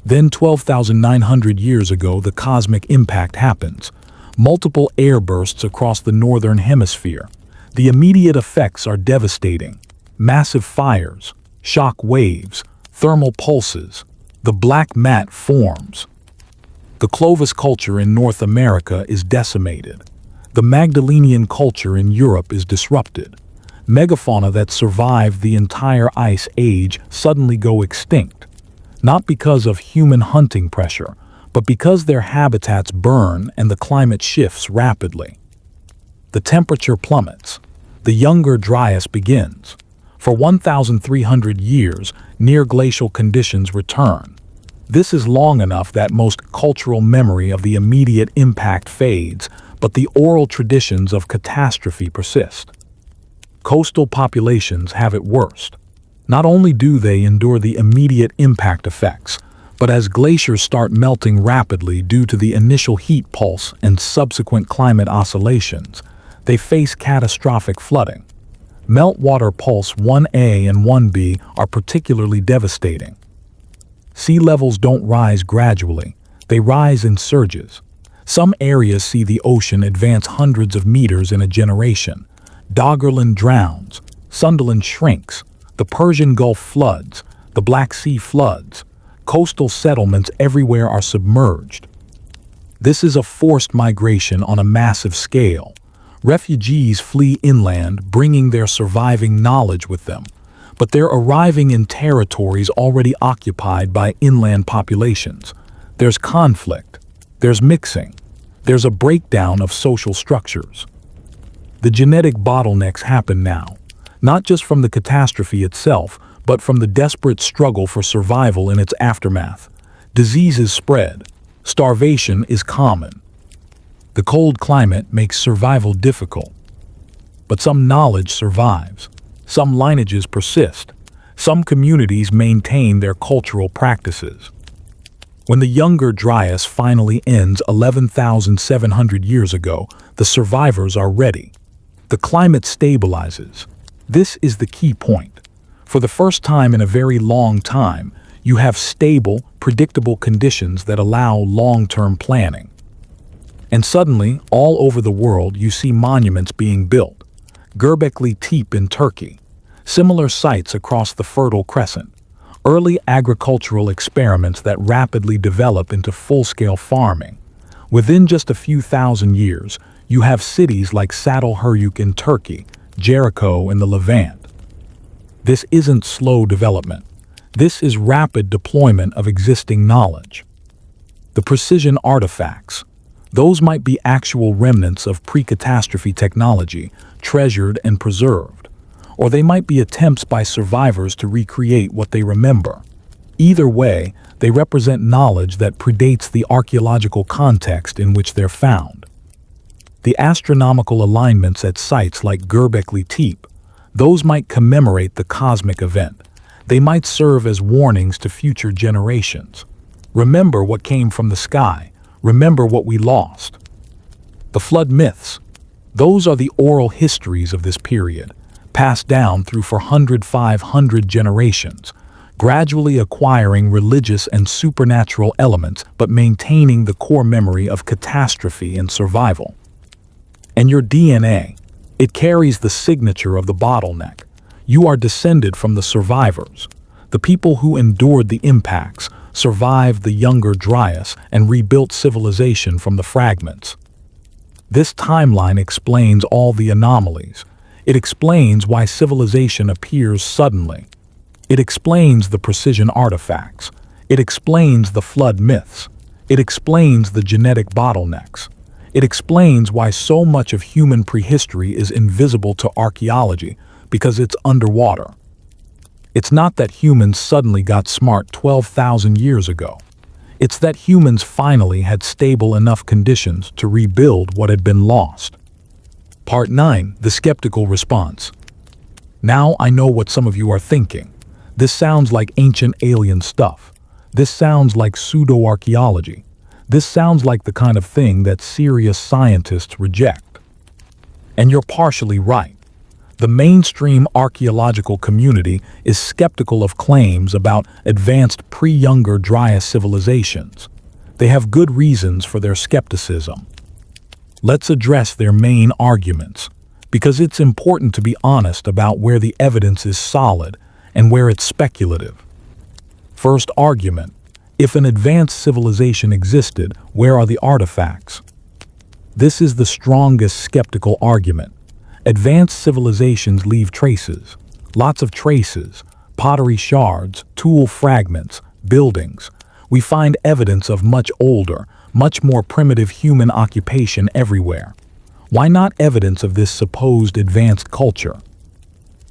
Then 12,900 years ago, the cosmic impact happens. Multiple airbursts across the northern hemisphere. The immediate effects are devastating. Massive fires, shock waves, thermal pulses. The black mat forms. The Clovis culture in North America is decimated. The Magdalenian culture in Europe is disrupted. Megafauna that survived the entire ice age suddenly go extinct. Not because of human hunting pressure, but because their habitats burn and the climate shifts rapidly. The temperature plummets. The Younger Dryas begins. For 1,300 years, near-glacial conditions return. This is long enough that most cultural memory of the immediate impact fades, but the oral traditions of catastrophe persist. Coastal populations have it worst. Not only do they endure the immediate impact effects, but as glaciers start melting rapidly due to the initial heat pulse and subsequent climate oscillations, they face catastrophic flooding. Meltwater pulse 1A and 1B are particularly devastating. Sea levels don't rise gradually, they rise in surges. Some areas see the ocean advance hundreds of meters in a generation. Doggerland drowns, Sunderland shrinks, the Persian Gulf floods, the Black Sea floods. Coastal settlements everywhere are submerged. This is a forced migration on a massive scale. Refugees flee inland, bringing their surviving knowledge with them. But they're arriving in territories already occupied by inland populations. There's conflict. There's mixing. There's a breakdown of social structures. The genetic bottlenecks happen now, not just from the catastrophe itself, but from the desperate struggle for survival in its aftermath. Diseases spread. Starvation is common. The cold climate makes survival difficult. But some knowledge survives. Some lineages persist. Some communities maintain their cultural practices. When the Younger Dryas finally ends 11,700 years ago, the survivors are ready. The climate stabilizes. This is the key point. For the first time in a very long time, you have stable, predictable conditions that allow long-term planning. And suddenly, all over the world, you see monuments being built. Göbekli Tepe in Turkey. Similar sites across the Fertile Crescent. Early agricultural experiments that rapidly develop into full-scale farming. Within just a few thousand years, you have cities like Çatalhöyük in Turkey, Jericho in the Levant. This isn't slow development. This is rapid deployment of existing knowledge. The precision artifacts. Those might be actual remnants of pre-catastrophe technology, treasured and preserved. Or they might be attempts by survivors to recreate what they remember. Either way, they represent knowledge that predates the archaeological context in which they're found. The astronomical alignments at sites like Göbekli Tepe, those might commemorate the cosmic event. They might serve as warnings to future generations. Remember what came from the sky. Remember what we lost. The flood myths. Those are the oral histories of this period, passed down through 400–500 generations, gradually acquiring religious and supernatural elements but maintaining the core memory of catastrophe and survival. And your DNA, it carries the signature of the bottleneck. You are descended from the survivors, the people who endured the impacts, survived the Younger Dryas, and rebuilt civilization from the fragments. This timeline explains all the anomalies. It explains why civilization appears suddenly. It explains the precision artifacts. It explains the flood myths. It explains the genetic bottlenecks. It explains why so much of human prehistory is invisible to archaeology, because it's underwater. It's not that humans suddenly got smart 12,000 years ago. It's that humans finally had stable enough conditions to rebuild what had been lost. Part 9. The Skeptical Response. Now I know what some of you are thinking. This sounds like ancient alien stuff. This sounds like pseudo-archaeology. This sounds like the kind of thing that serious scientists reject. And you're partially right. The mainstream archaeological community is skeptical of claims about advanced pre-Younger Dryas civilizations. They have good reasons for their skepticism. Let's address their main arguments, because it's important to be honest about where the evidence is solid and where it's speculative. First argument: if an advanced civilization existed, where are the artifacts? This is the strongest skeptical argument. Advanced civilizations leave traces, lots of traces, pottery shards, tool fragments, buildings. We find evidence of much older, much more primitive human occupation everywhere. Why not evidence of this supposed advanced culture?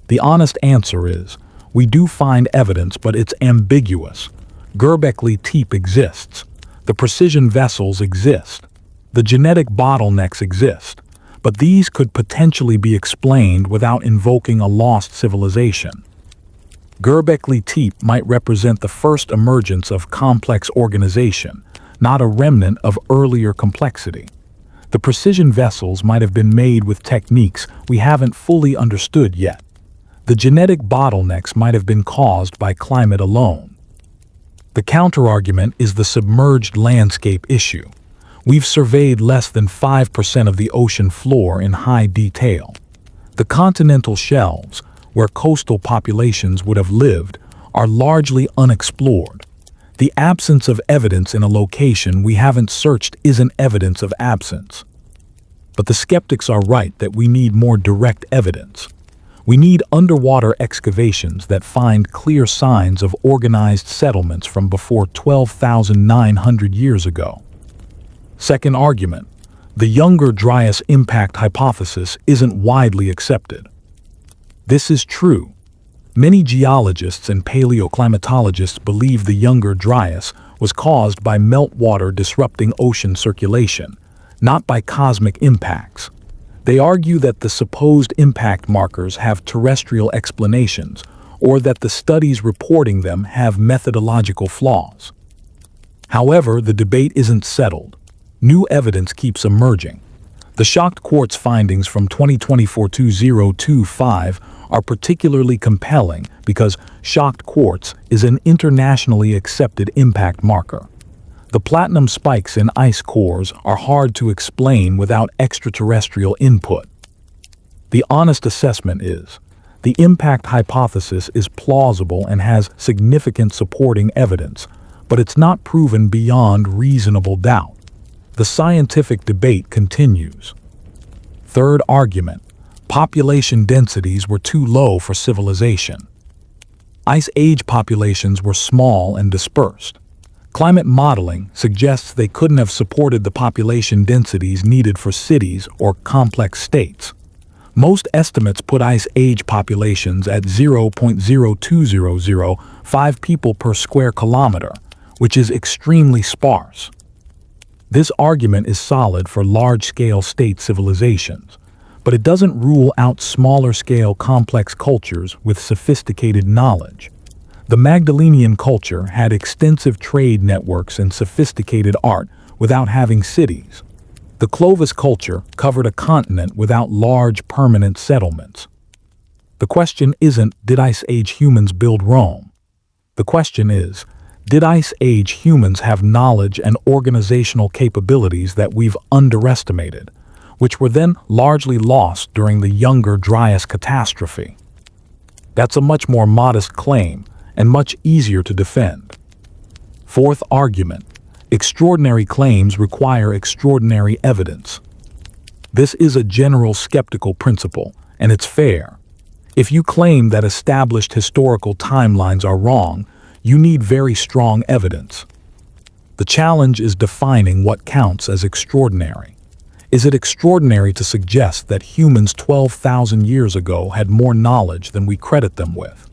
The honest answer is, we do find evidence, but it's ambiguous. Göbekli Tepe exists. The precision vessels exist. The genetic bottlenecks exist. But these could potentially be explained without invoking a lost civilization. Göbekli Tepe might represent the first emergence of complex organization, not a remnant of earlier complexity. The precision vessels might have been made with techniques we haven't fully understood yet. The genetic bottlenecks might have been caused by climate alone. The counterargument is the submerged landscape issue. We've surveyed less than 5% of the ocean floor in high detail. The continental shelves, where coastal populations would have lived, are largely unexplored. The absence of evidence in a location we haven't searched isn't evidence of absence. But the skeptics are right that we need more direct evidence. We need underwater excavations that find clear signs of organized settlements from before 12,900 years ago. Second argument: the Younger Dryas impact hypothesis isn't widely accepted. This is true. Many geologists and paleoclimatologists believe the Younger Dryas was caused by meltwater disrupting ocean circulation, not by cosmic impacts. They argue that the supposed impact markers have terrestrial explanations, or that the studies reporting them have methodological flaws. However, the debate isn't settled. New evidence keeps emerging. The shocked quartz findings from 2024-2025 are particularly compelling because shocked quartz is an internationally accepted impact marker. The platinum spikes in ice cores are hard to explain without extraterrestrial input. The honest assessment is, the impact hypothesis is plausible and has significant supporting evidence, but it's not proven beyond reasonable doubt. The scientific debate continues. Third argument: population densities were too low for civilization. Ice Age populations were small and dispersed. Climate modeling suggests they couldn't have supported the population densities needed for cities or complex states. Most estimates put Ice Age populations at 0.0205 people per square kilometer, which is extremely sparse. This argument is solid for large-scale state civilizations, but it doesn't rule out smaller-scale complex cultures with sophisticated knowledge. The Magdalenian culture had extensive trade networks and sophisticated art without having cities. The Clovis culture covered a continent without large permanent settlements. The question isn't, did Ice Age humans build Rome? The question is, did Ice Age humans have knowledge and organizational capabilities that we've underestimated, which were then largely lost during the Younger Dryas catastrophe? That's a much more modest claim and much easier to defend. Fourth argument: extraordinary claims require extraordinary evidence. This is a general skeptical principle, and it's fair. If you claim that established historical timelines are wrong, you need very strong evidence. The challenge is defining what counts as extraordinary. Is it extraordinary to suggest that humans 12,000 years ago had more knowledge than we credit them with?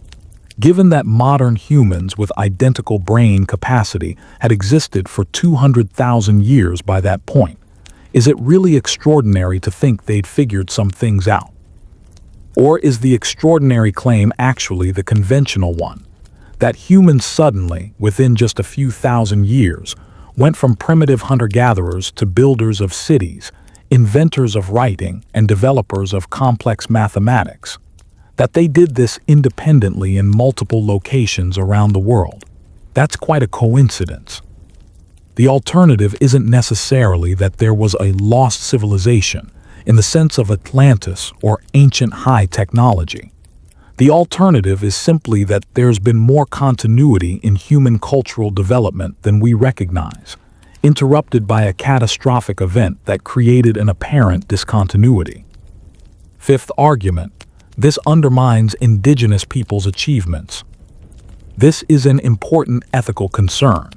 Given that modern humans with identical brain capacity had existed for 200,000 years by that point, is it really extraordinary to think they'd figured some things out? Or is the extraordinary claim actually the conventional one? That humans suddenly, within just a few thousand years, went from primitive hunter-gatherers to builders of cities, inventors of writing, and developers of complex mathematics. That they did this independently in multiple locations around the world. That's quite a coincidence. The alternative isn't necessarily that there was a lost civilization in the sense of Atlantis or ancient high technology. The alternative is simply that there's been more continuity in human cultural development than we recognize, interrupted by a catastrophic event that created an apparent discontinuity. Fifth argument: this undermines indigenous peoples' achievements. This is an important ethical concern.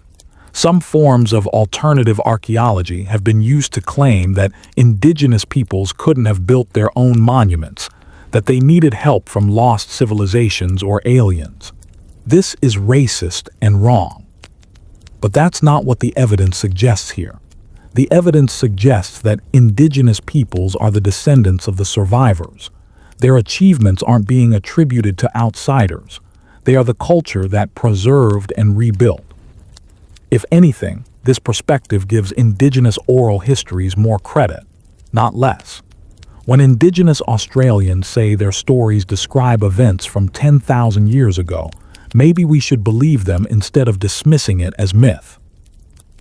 Some forms of alternative archaeology have been used to claim that indigenous peoples couldn't have built their own monuments, that they needed help from lost civilizations or aliens. This is racist and wrong. But that's not what the evidence suggests here. The evidence suggests that indigenous peoples are the descendants of the survivors. Their achievements aren't being attributed to outsiders. They are the culture that preserved and rebuilt. If anything, this perspective gives indigenous oral histories more credit, not less. When indigenous Australians say their stories describe events from 10,000 years ago, maybe we should believe them instead of dismissing it as myth.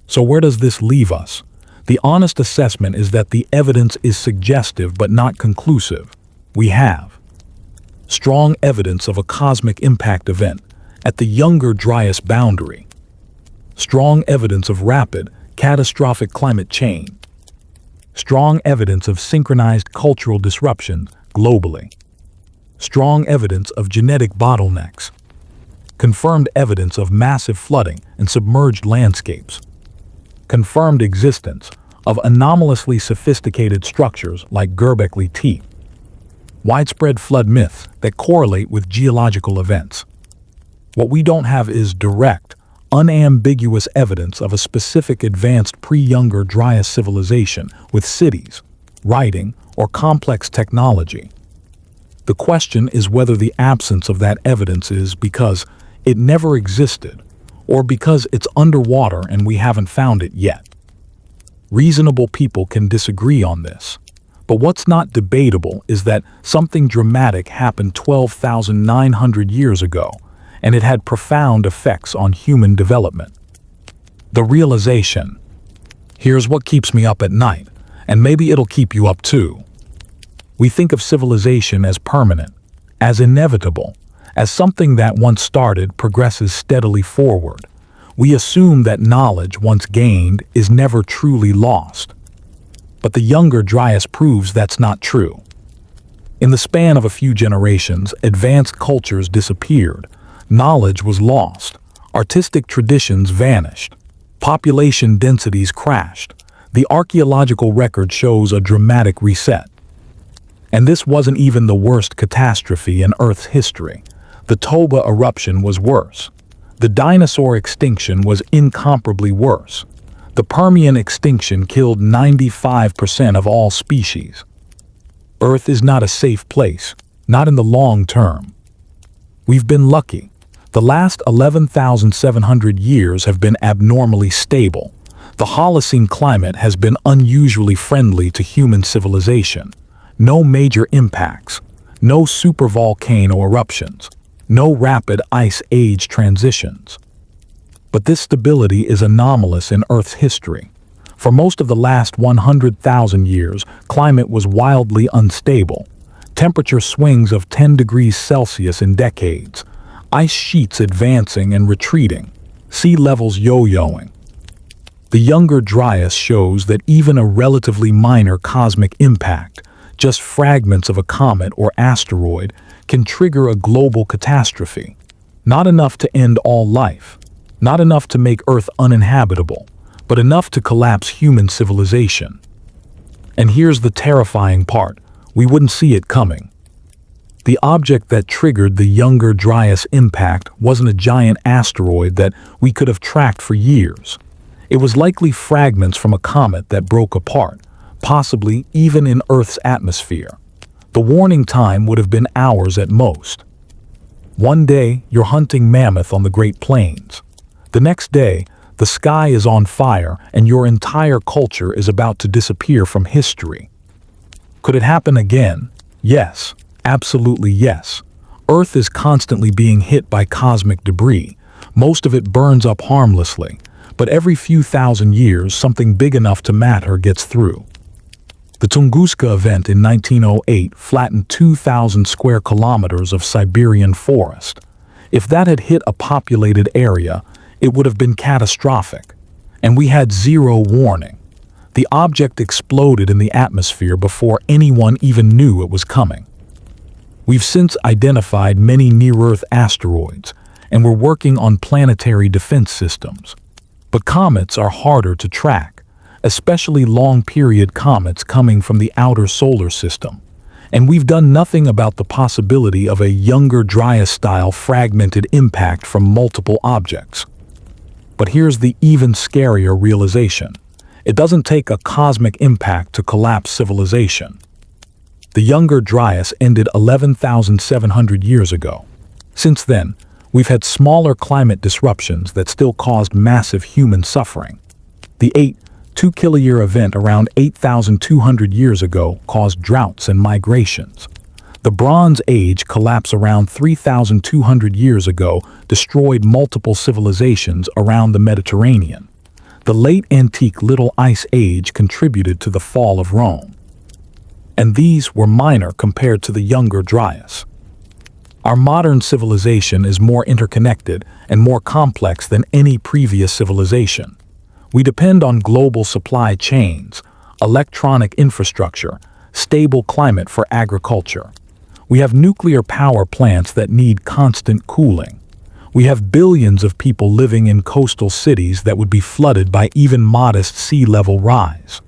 So where does this leave us? The honest assessment is that the evidence is suggestive but not conclusive. We have strong evidence of a cosmic impact event at the Younger Dryas boundary, strong evidence of rapid, catastrophic climate change, strong evidence of synchronized cultural disruption globally, strong evidence of genetic bottlenecks, confirmed evidence of massive flooding and submerged landscapes, confirmed existence of anomalously sophisticated structures like Göbekli Tepe, widespread flood myths that correlate with geological events. What we don't have is direct, unambiguous evidence of a specific advanced pre-Younger Dryas civilization with cities, writing, or complex technology. The question is whether the absence of that evidence is because it never existed, or because it's underwater and we haven't found it yet. Reasonable people can disagree on this. But what's not debatable is that something dramatic happened 12,900 years ago, and it had profound effects on human development. The realization. Here's what keeps me up at night, and maybe it'll keep you up too. We think of civilization as permanent, as inevitable, as something that once started progresses steadily forward. We assume that knowledge once gained is never truly lost. But the Younger Dryas proves that's not true. In the span of a few generations, advanced cultures disappeared, knowledge was lost, artistic traditions vanished, population densities crashed. The archaeological record shows a dramatic reset. And this wasn't even the worst catastrophe in Earth's history. The Toba eruption was worse. The dinosaur extinction was incomparably worse. The Permian extinction killed 95% of all species. Earth is not a safe place, not in the long term. We've been lucky. The last 11,700 years have been abnormally stable. The Holocene climate has been unusually friendly to human civilization. No major impacts, no supervolcano eruptions, no rapid ice age transitions. But this stability is anomalous in Earth's history. For most of the last 100,000 years, climate was wildly unstable. Temperature swings of 10 degrees Celsius in decades, ice sheets advancing and retreating, sea levels yo-yoing. The Younger Dryas shows that even a relatively minor cosmic impact, just fragments of a comet or asteroid, can trigger a global catastrophe. Not enough to end all life, not enough to make Earth uninhabitable, but enough to collapse human civilization. And here's the terrifying part: we wouldn't see it coming. The object that triggered the Younger Dryas impact wasn't a giant asteroid that we could have tracked for years. It was likely fragments from a comet that broke apart, possibly even in Earth's atmosphere. The warning time would have been hours at most. One day, you're hunting mammoth on the Great Plains. The next day, the sky is on fire and your entire culture is about to disappear from history. Could it happen again? Yes, absolutely yes. Earth is constantly being hit by cosmic debris. Most of it burns up harmlessly, but every few thousand years something big enough to matter gets through. The Tunguska event in 1908 flattened 2,000 square kilometers of Siberian forest. If that had hit a populated area, it would have been catastrophic. And we had zero warning. The object exploded in the atmosphere before anyone even knew it was coming. We've since identified many near-Earth asteroids, and we're working on planetary defense systems. But comets are harder to track, especially long-period comets coming from the outer solar system. And we've done nothing about the possibility of a Younger Dryas-style fragmented impact from multiple objects. But here's the even scarier realization. It doesn't take a cosmic impact to collapse civilization. The Younger Dryas ended 11,700 years ago. Since then, we've had smaller climate disruptions that still caused massive human suffering. The 2-kiloyear event around 8,200 years ago caused droughts and migrations. The Bronze Age collapse around 3,200 years ago destroyed multiple civilizations around the Mediterranean. The late antique Little Ice Age contributed to the fall of Rome. And these were minor compared to the Younger Dryas. Our modern civilization is more interconnected and more complex than any previous civilization. We depend on global supply chains, electronic infrastructure, stable climate for agriculture. We have nuclear power plants that need constant cooling. We have billions of people living in coastal cities that would be flooded by even modest sea level rise.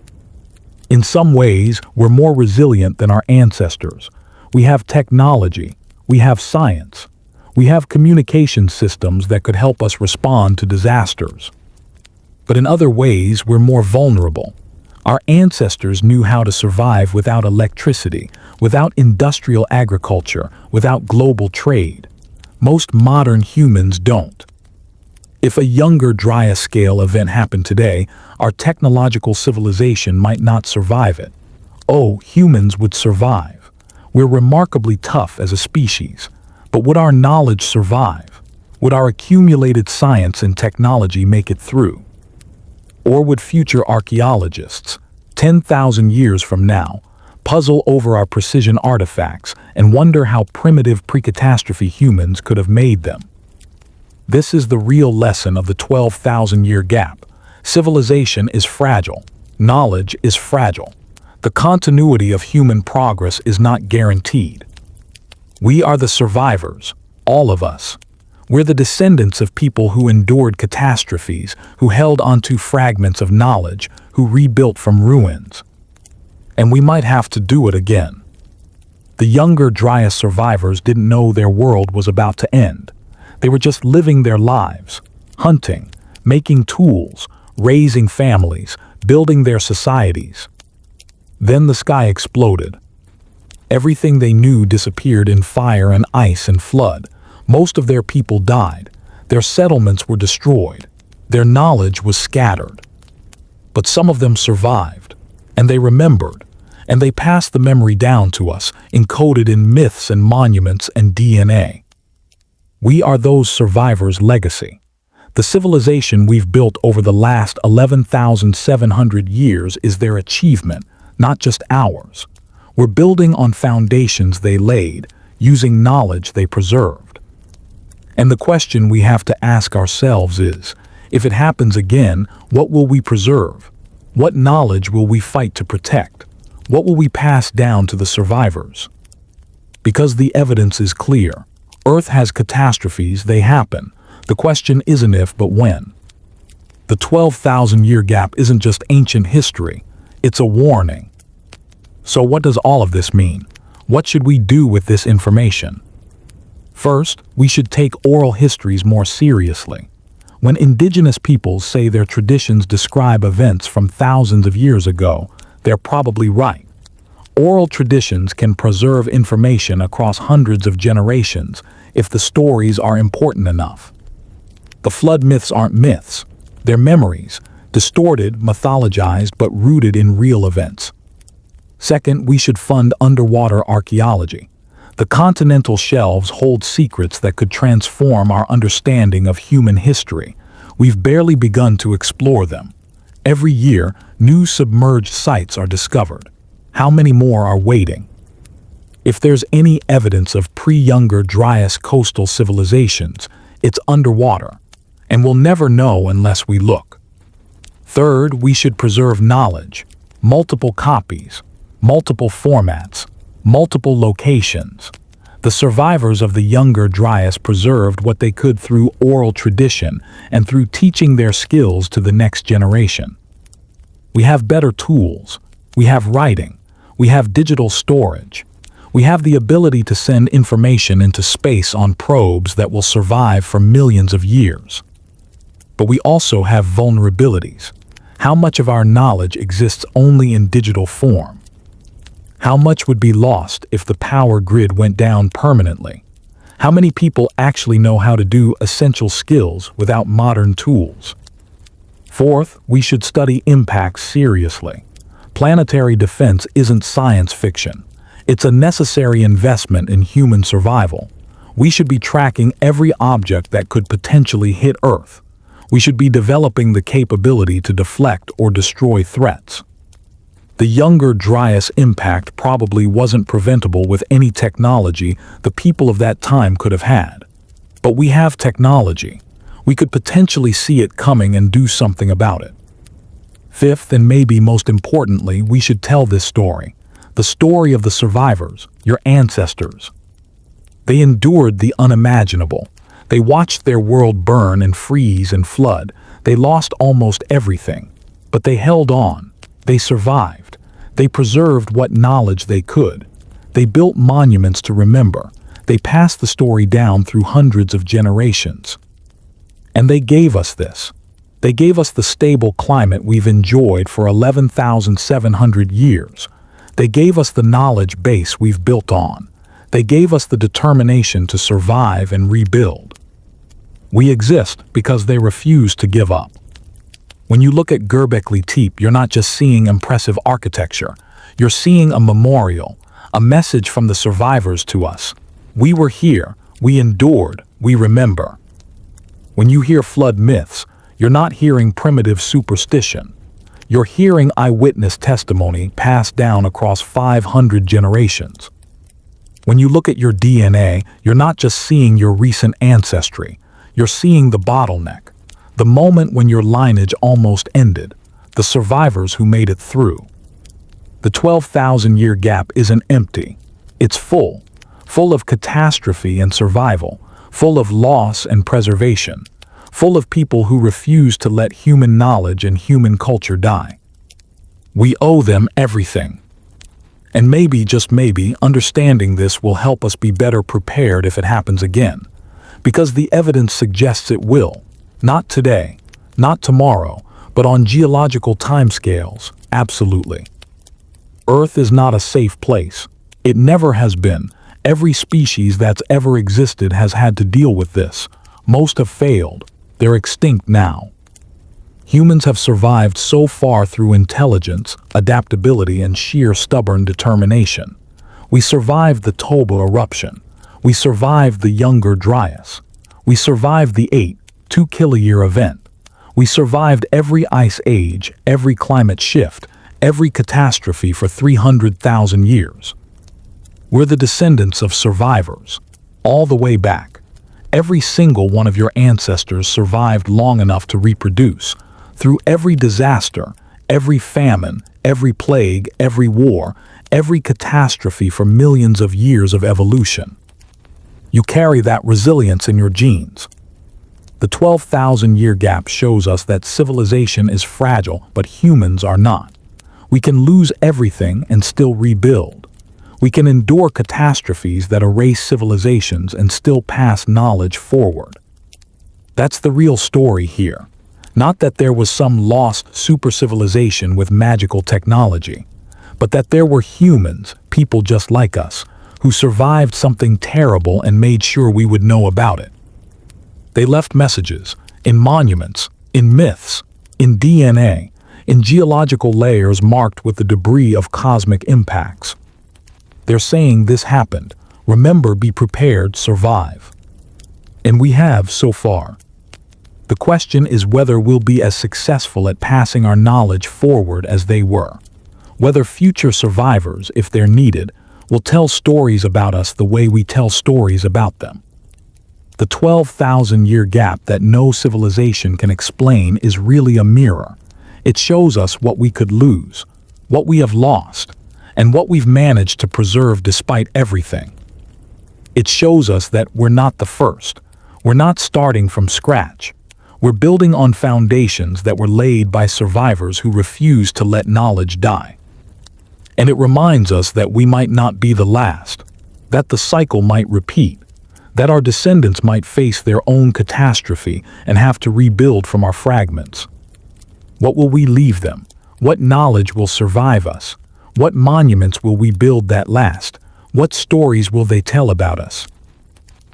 In some ways, we're more resilient than our ancestors. We have technology. We have science. We have communication systems that could help us respond to disasters. But in other ways, we're more vulnerable. Our ancestors knew how to survive without electricity, without industrial agriculture, without global trade. Most modern humans don't. If a Younger Dryas scale event happened today, our technological civilization might not survive it. Oh, humans would survive. We're remarkably tough as a species. But would our knowledge survive? Would our accumulated science and technology make it through? Or would future archaeologists, 10,000 years from now, puzzle over our precision artifacts and wonder how primitive pre-catastrophe humans could have made them? This is the real lesson of the 12,000-year gap. Civilization is fragile. Knowledge is fragile. The continuity of human progress is not guaranteed. We are the survivors, all of us. We're the descendants of people who endured catastrophes, who held onto fragments of knowledge, who rebuilt from ruins. And we might have to do it again. The Younger Dryas survivors didn't know their world was about to end. They were just living their lives, hunting, making tools, raising families, building their societies. Then the sky exploded. Everything they knew disappeared in fire and ice and flood. Most of their people died. Their settlements were destroyed. Their knowledge was scattered. But some of them survived, and they remembered, and they passed the memory down to us, encoded in myths and monuments and DNA. We are those survivors' legacy. The civilization we've built over the last 11,700 years is their achievement, not just ours. We're building on foundations they laid, using knowledge they preserved. And the question we have to ask ourselves is, if it happens again, what will we preserve? What knowledge will we fight to protect? What will we pass down to the survivors? Because the evidence is clear. Earth has catastrophes, they happen. The question isn't if, but when. The 12,000-year gap isn't just ancient history, it's a warning. So what does all of this mean? What should we do with this information? First, we should take oral histories more seriously. When indigenous peoples say their traditions describe events from thousands of years ago, they're probably right. Oral traditions can preserve information across hundreds of generations if the stories are important enough. The flood myths aren't myths. They're memories, distorted, mythologized, but rooted in real events. Second, we should fund underwater archaeology. The continental shelves hold secrets that could transform our understanding of human history. We've barely begun to explore them. Every year, new submerged sites are discovered. How many more are waiting? If there's any evidence of pre-Younger Dryas coastal civilizations, it's underwater, and we'll never know unless we look. Third, we should preserve knowledge, multiple copies, multiple formats, multiple locations. The survivors of the Younger Dryas preserved what they could through oral tradition and through teaching their skills to the next generation. We have better tools. We have writing. We have digital storage. We have the ability to send information into space on probes that will survive for millions of years. But we also have vulnerabilities. How much of our knowledge exists only in digital form? How much would be lost if the power grid went down permanently? How many people actually know how to do essential skills without modern tools? Fourth, we should study impacts seriously. Planetary defense isn't science fiction. It's a necessary investment in human survival. We should be tracking every object that could potentially hit Earth. We should be developing the capability to deflect or destroy threats. The Younger Dryas impact probably wasn't preventable with any technology the people of that time could have had. But we have technology. We could potentially see it coming and do something about it. Fifth, and maybe most importantly, we should tell this story. The story of the survivors, your ancestors. They endured the unimaginable. They watched their world burn and freeze and flood. They lost almost everything. But they held on. They survived. They preserved what knowledge they could. They built monuments to remember. They passed the story down through hundreds of generations. And they gave us this. They gave us the stable climate we've enjoyed for 11,700 years. They gave us the knowledge base we've built on. They gave us the determination to survive and rebuild. We exist because they refuse to give up. When you look at Göbekli Tepe, you're not just seeing impressive architecture. You're seeing a memorial, a message from the survivors to us. We were here, we endured, we remember. When you hear flood myths, you're not hearing primitive superstition. You're hearing eyewitness testimony passed down across 500 generations. When you look at your DNA, you're not just seeing your recent ancestry. You're seeing the bottleneck, the moment when your lineage almost ended, the survivors who made it through. The 12,000-year gap isn't empty. It's full of catastrophe and survival, full of loss and preservation, full of people who refuse to let human knowledge and human culture die. We owe them everything. And maybe, just maybe, understanding this will help us be better prepared if it happens again. Because the evidence suggests it will. Not today, not tomorrow, but on geological timescales, absolutely. Earth is not a safe place. It never has been, Every species that's ever existed has had to deal with this. Most have failed. They're extinct now. Humans have survived so far through intelligence, adaptability, and sheer stubborn determination. We survived the Toba eruption. We survived the Younger Dryas. We survived the 2-kiloyear event. We survived every ice age, every climate shift, every catastrophe for 300,000 years. We're the descendants of survivors, all the way back. Every single one of your ancestors survived long enough to reproduce. Through every disaster, every famine, every plague, every war, every catastrophe for millions of years of evolution. You carry that resilience in your genes. The 12,000-year gap shows us that civilization is fragile, but humans are not. We can lose everything and still rebuild. We can endure catastrophes that erase civilizations and still pass knowledge forward. That's the real story here. Not that there was some lost super-civilization with magical technology, but that there were humans, people just like us, who survived something terrible and made sure we would know about it. They left messages, in monuments, in myths, in DNA, in geological layers marked with the debris of cosmic impacts. They're saying this happened. Remember, be prepared, survive. And we have so far. The question is whether we'll be as successful at passing our knowledge forward as they were. Whether future survivors, if they're needed, will tell stories about us the way we tell stories about them. The 12,000-year gap that no civilization can explain is really a mirror. It shows us what we could lose, what we have lost, and what we've managed to preserve despite everything. It shows us that we're not the first. We're not starting from scratch. We're building on foundations that were laid by survivors who refused to let knowledge die. And it reminds us that we might not be the last, that the cycle might repeat, that our descendants might face their own catastrophe and have to rebuild from our fragments. What will we leave them? What knowledge will survive us? What monuments will we build that last? What stories will they tell about us?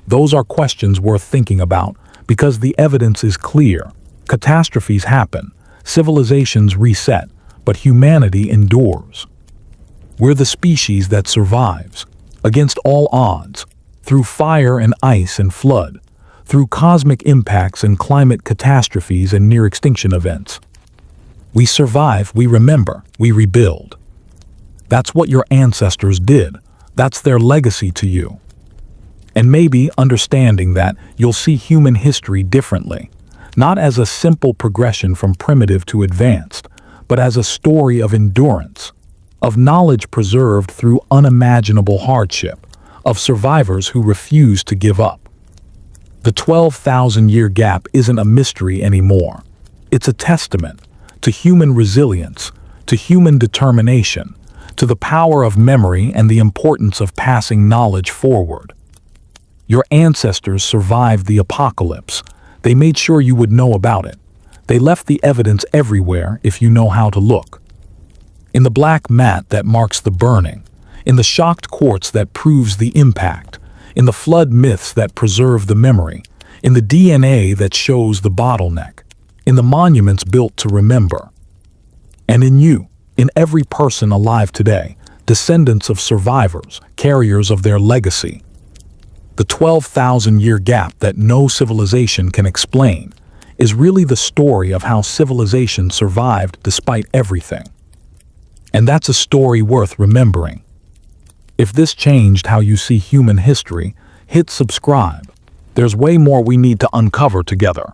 Those are questions worth thinking about, because the evidence is clear. Catastrophes happen, civilizations reset, but humanity endures. We're the species that survives, against all odds, through fire and ice and flood, through cosmic impacts and climate catastrophes and near-extinction events. We survive, we remember, we rebuild. That's what your ancestors did. That's their legacy to you. And maybe, understanding that, you'll see human history differently, not as a simple progression from primitive to advanced, but as a story of endurance, of knowledge preserved through unimaginable hardship, of survivors who refuse to give up. The 12,000-year gap isn't a mystery anymore. It's a testament to human resilience, to human determination, to the power of memory and the importance of passing knowledge forward. Your ancestors survived the apocalypse. They made sure you would know about it. They left the evidence everywhere if you know how to look. In the black mat that marks the burning, in the shocked quartz that proves the impact, in the flood myths that preserve the memory, in the DNA that shows the bottleneck, in the monuments built to remember. And in you, in every person alive today, descendants of survivors, carriers of their legacy. The 12,000-year gap that no civilization can explain is really the story of how civilization survived despite everything. And that's a story worth remembering. If this changed how you see human history, hit subscribe. There's way more we need to uncover together.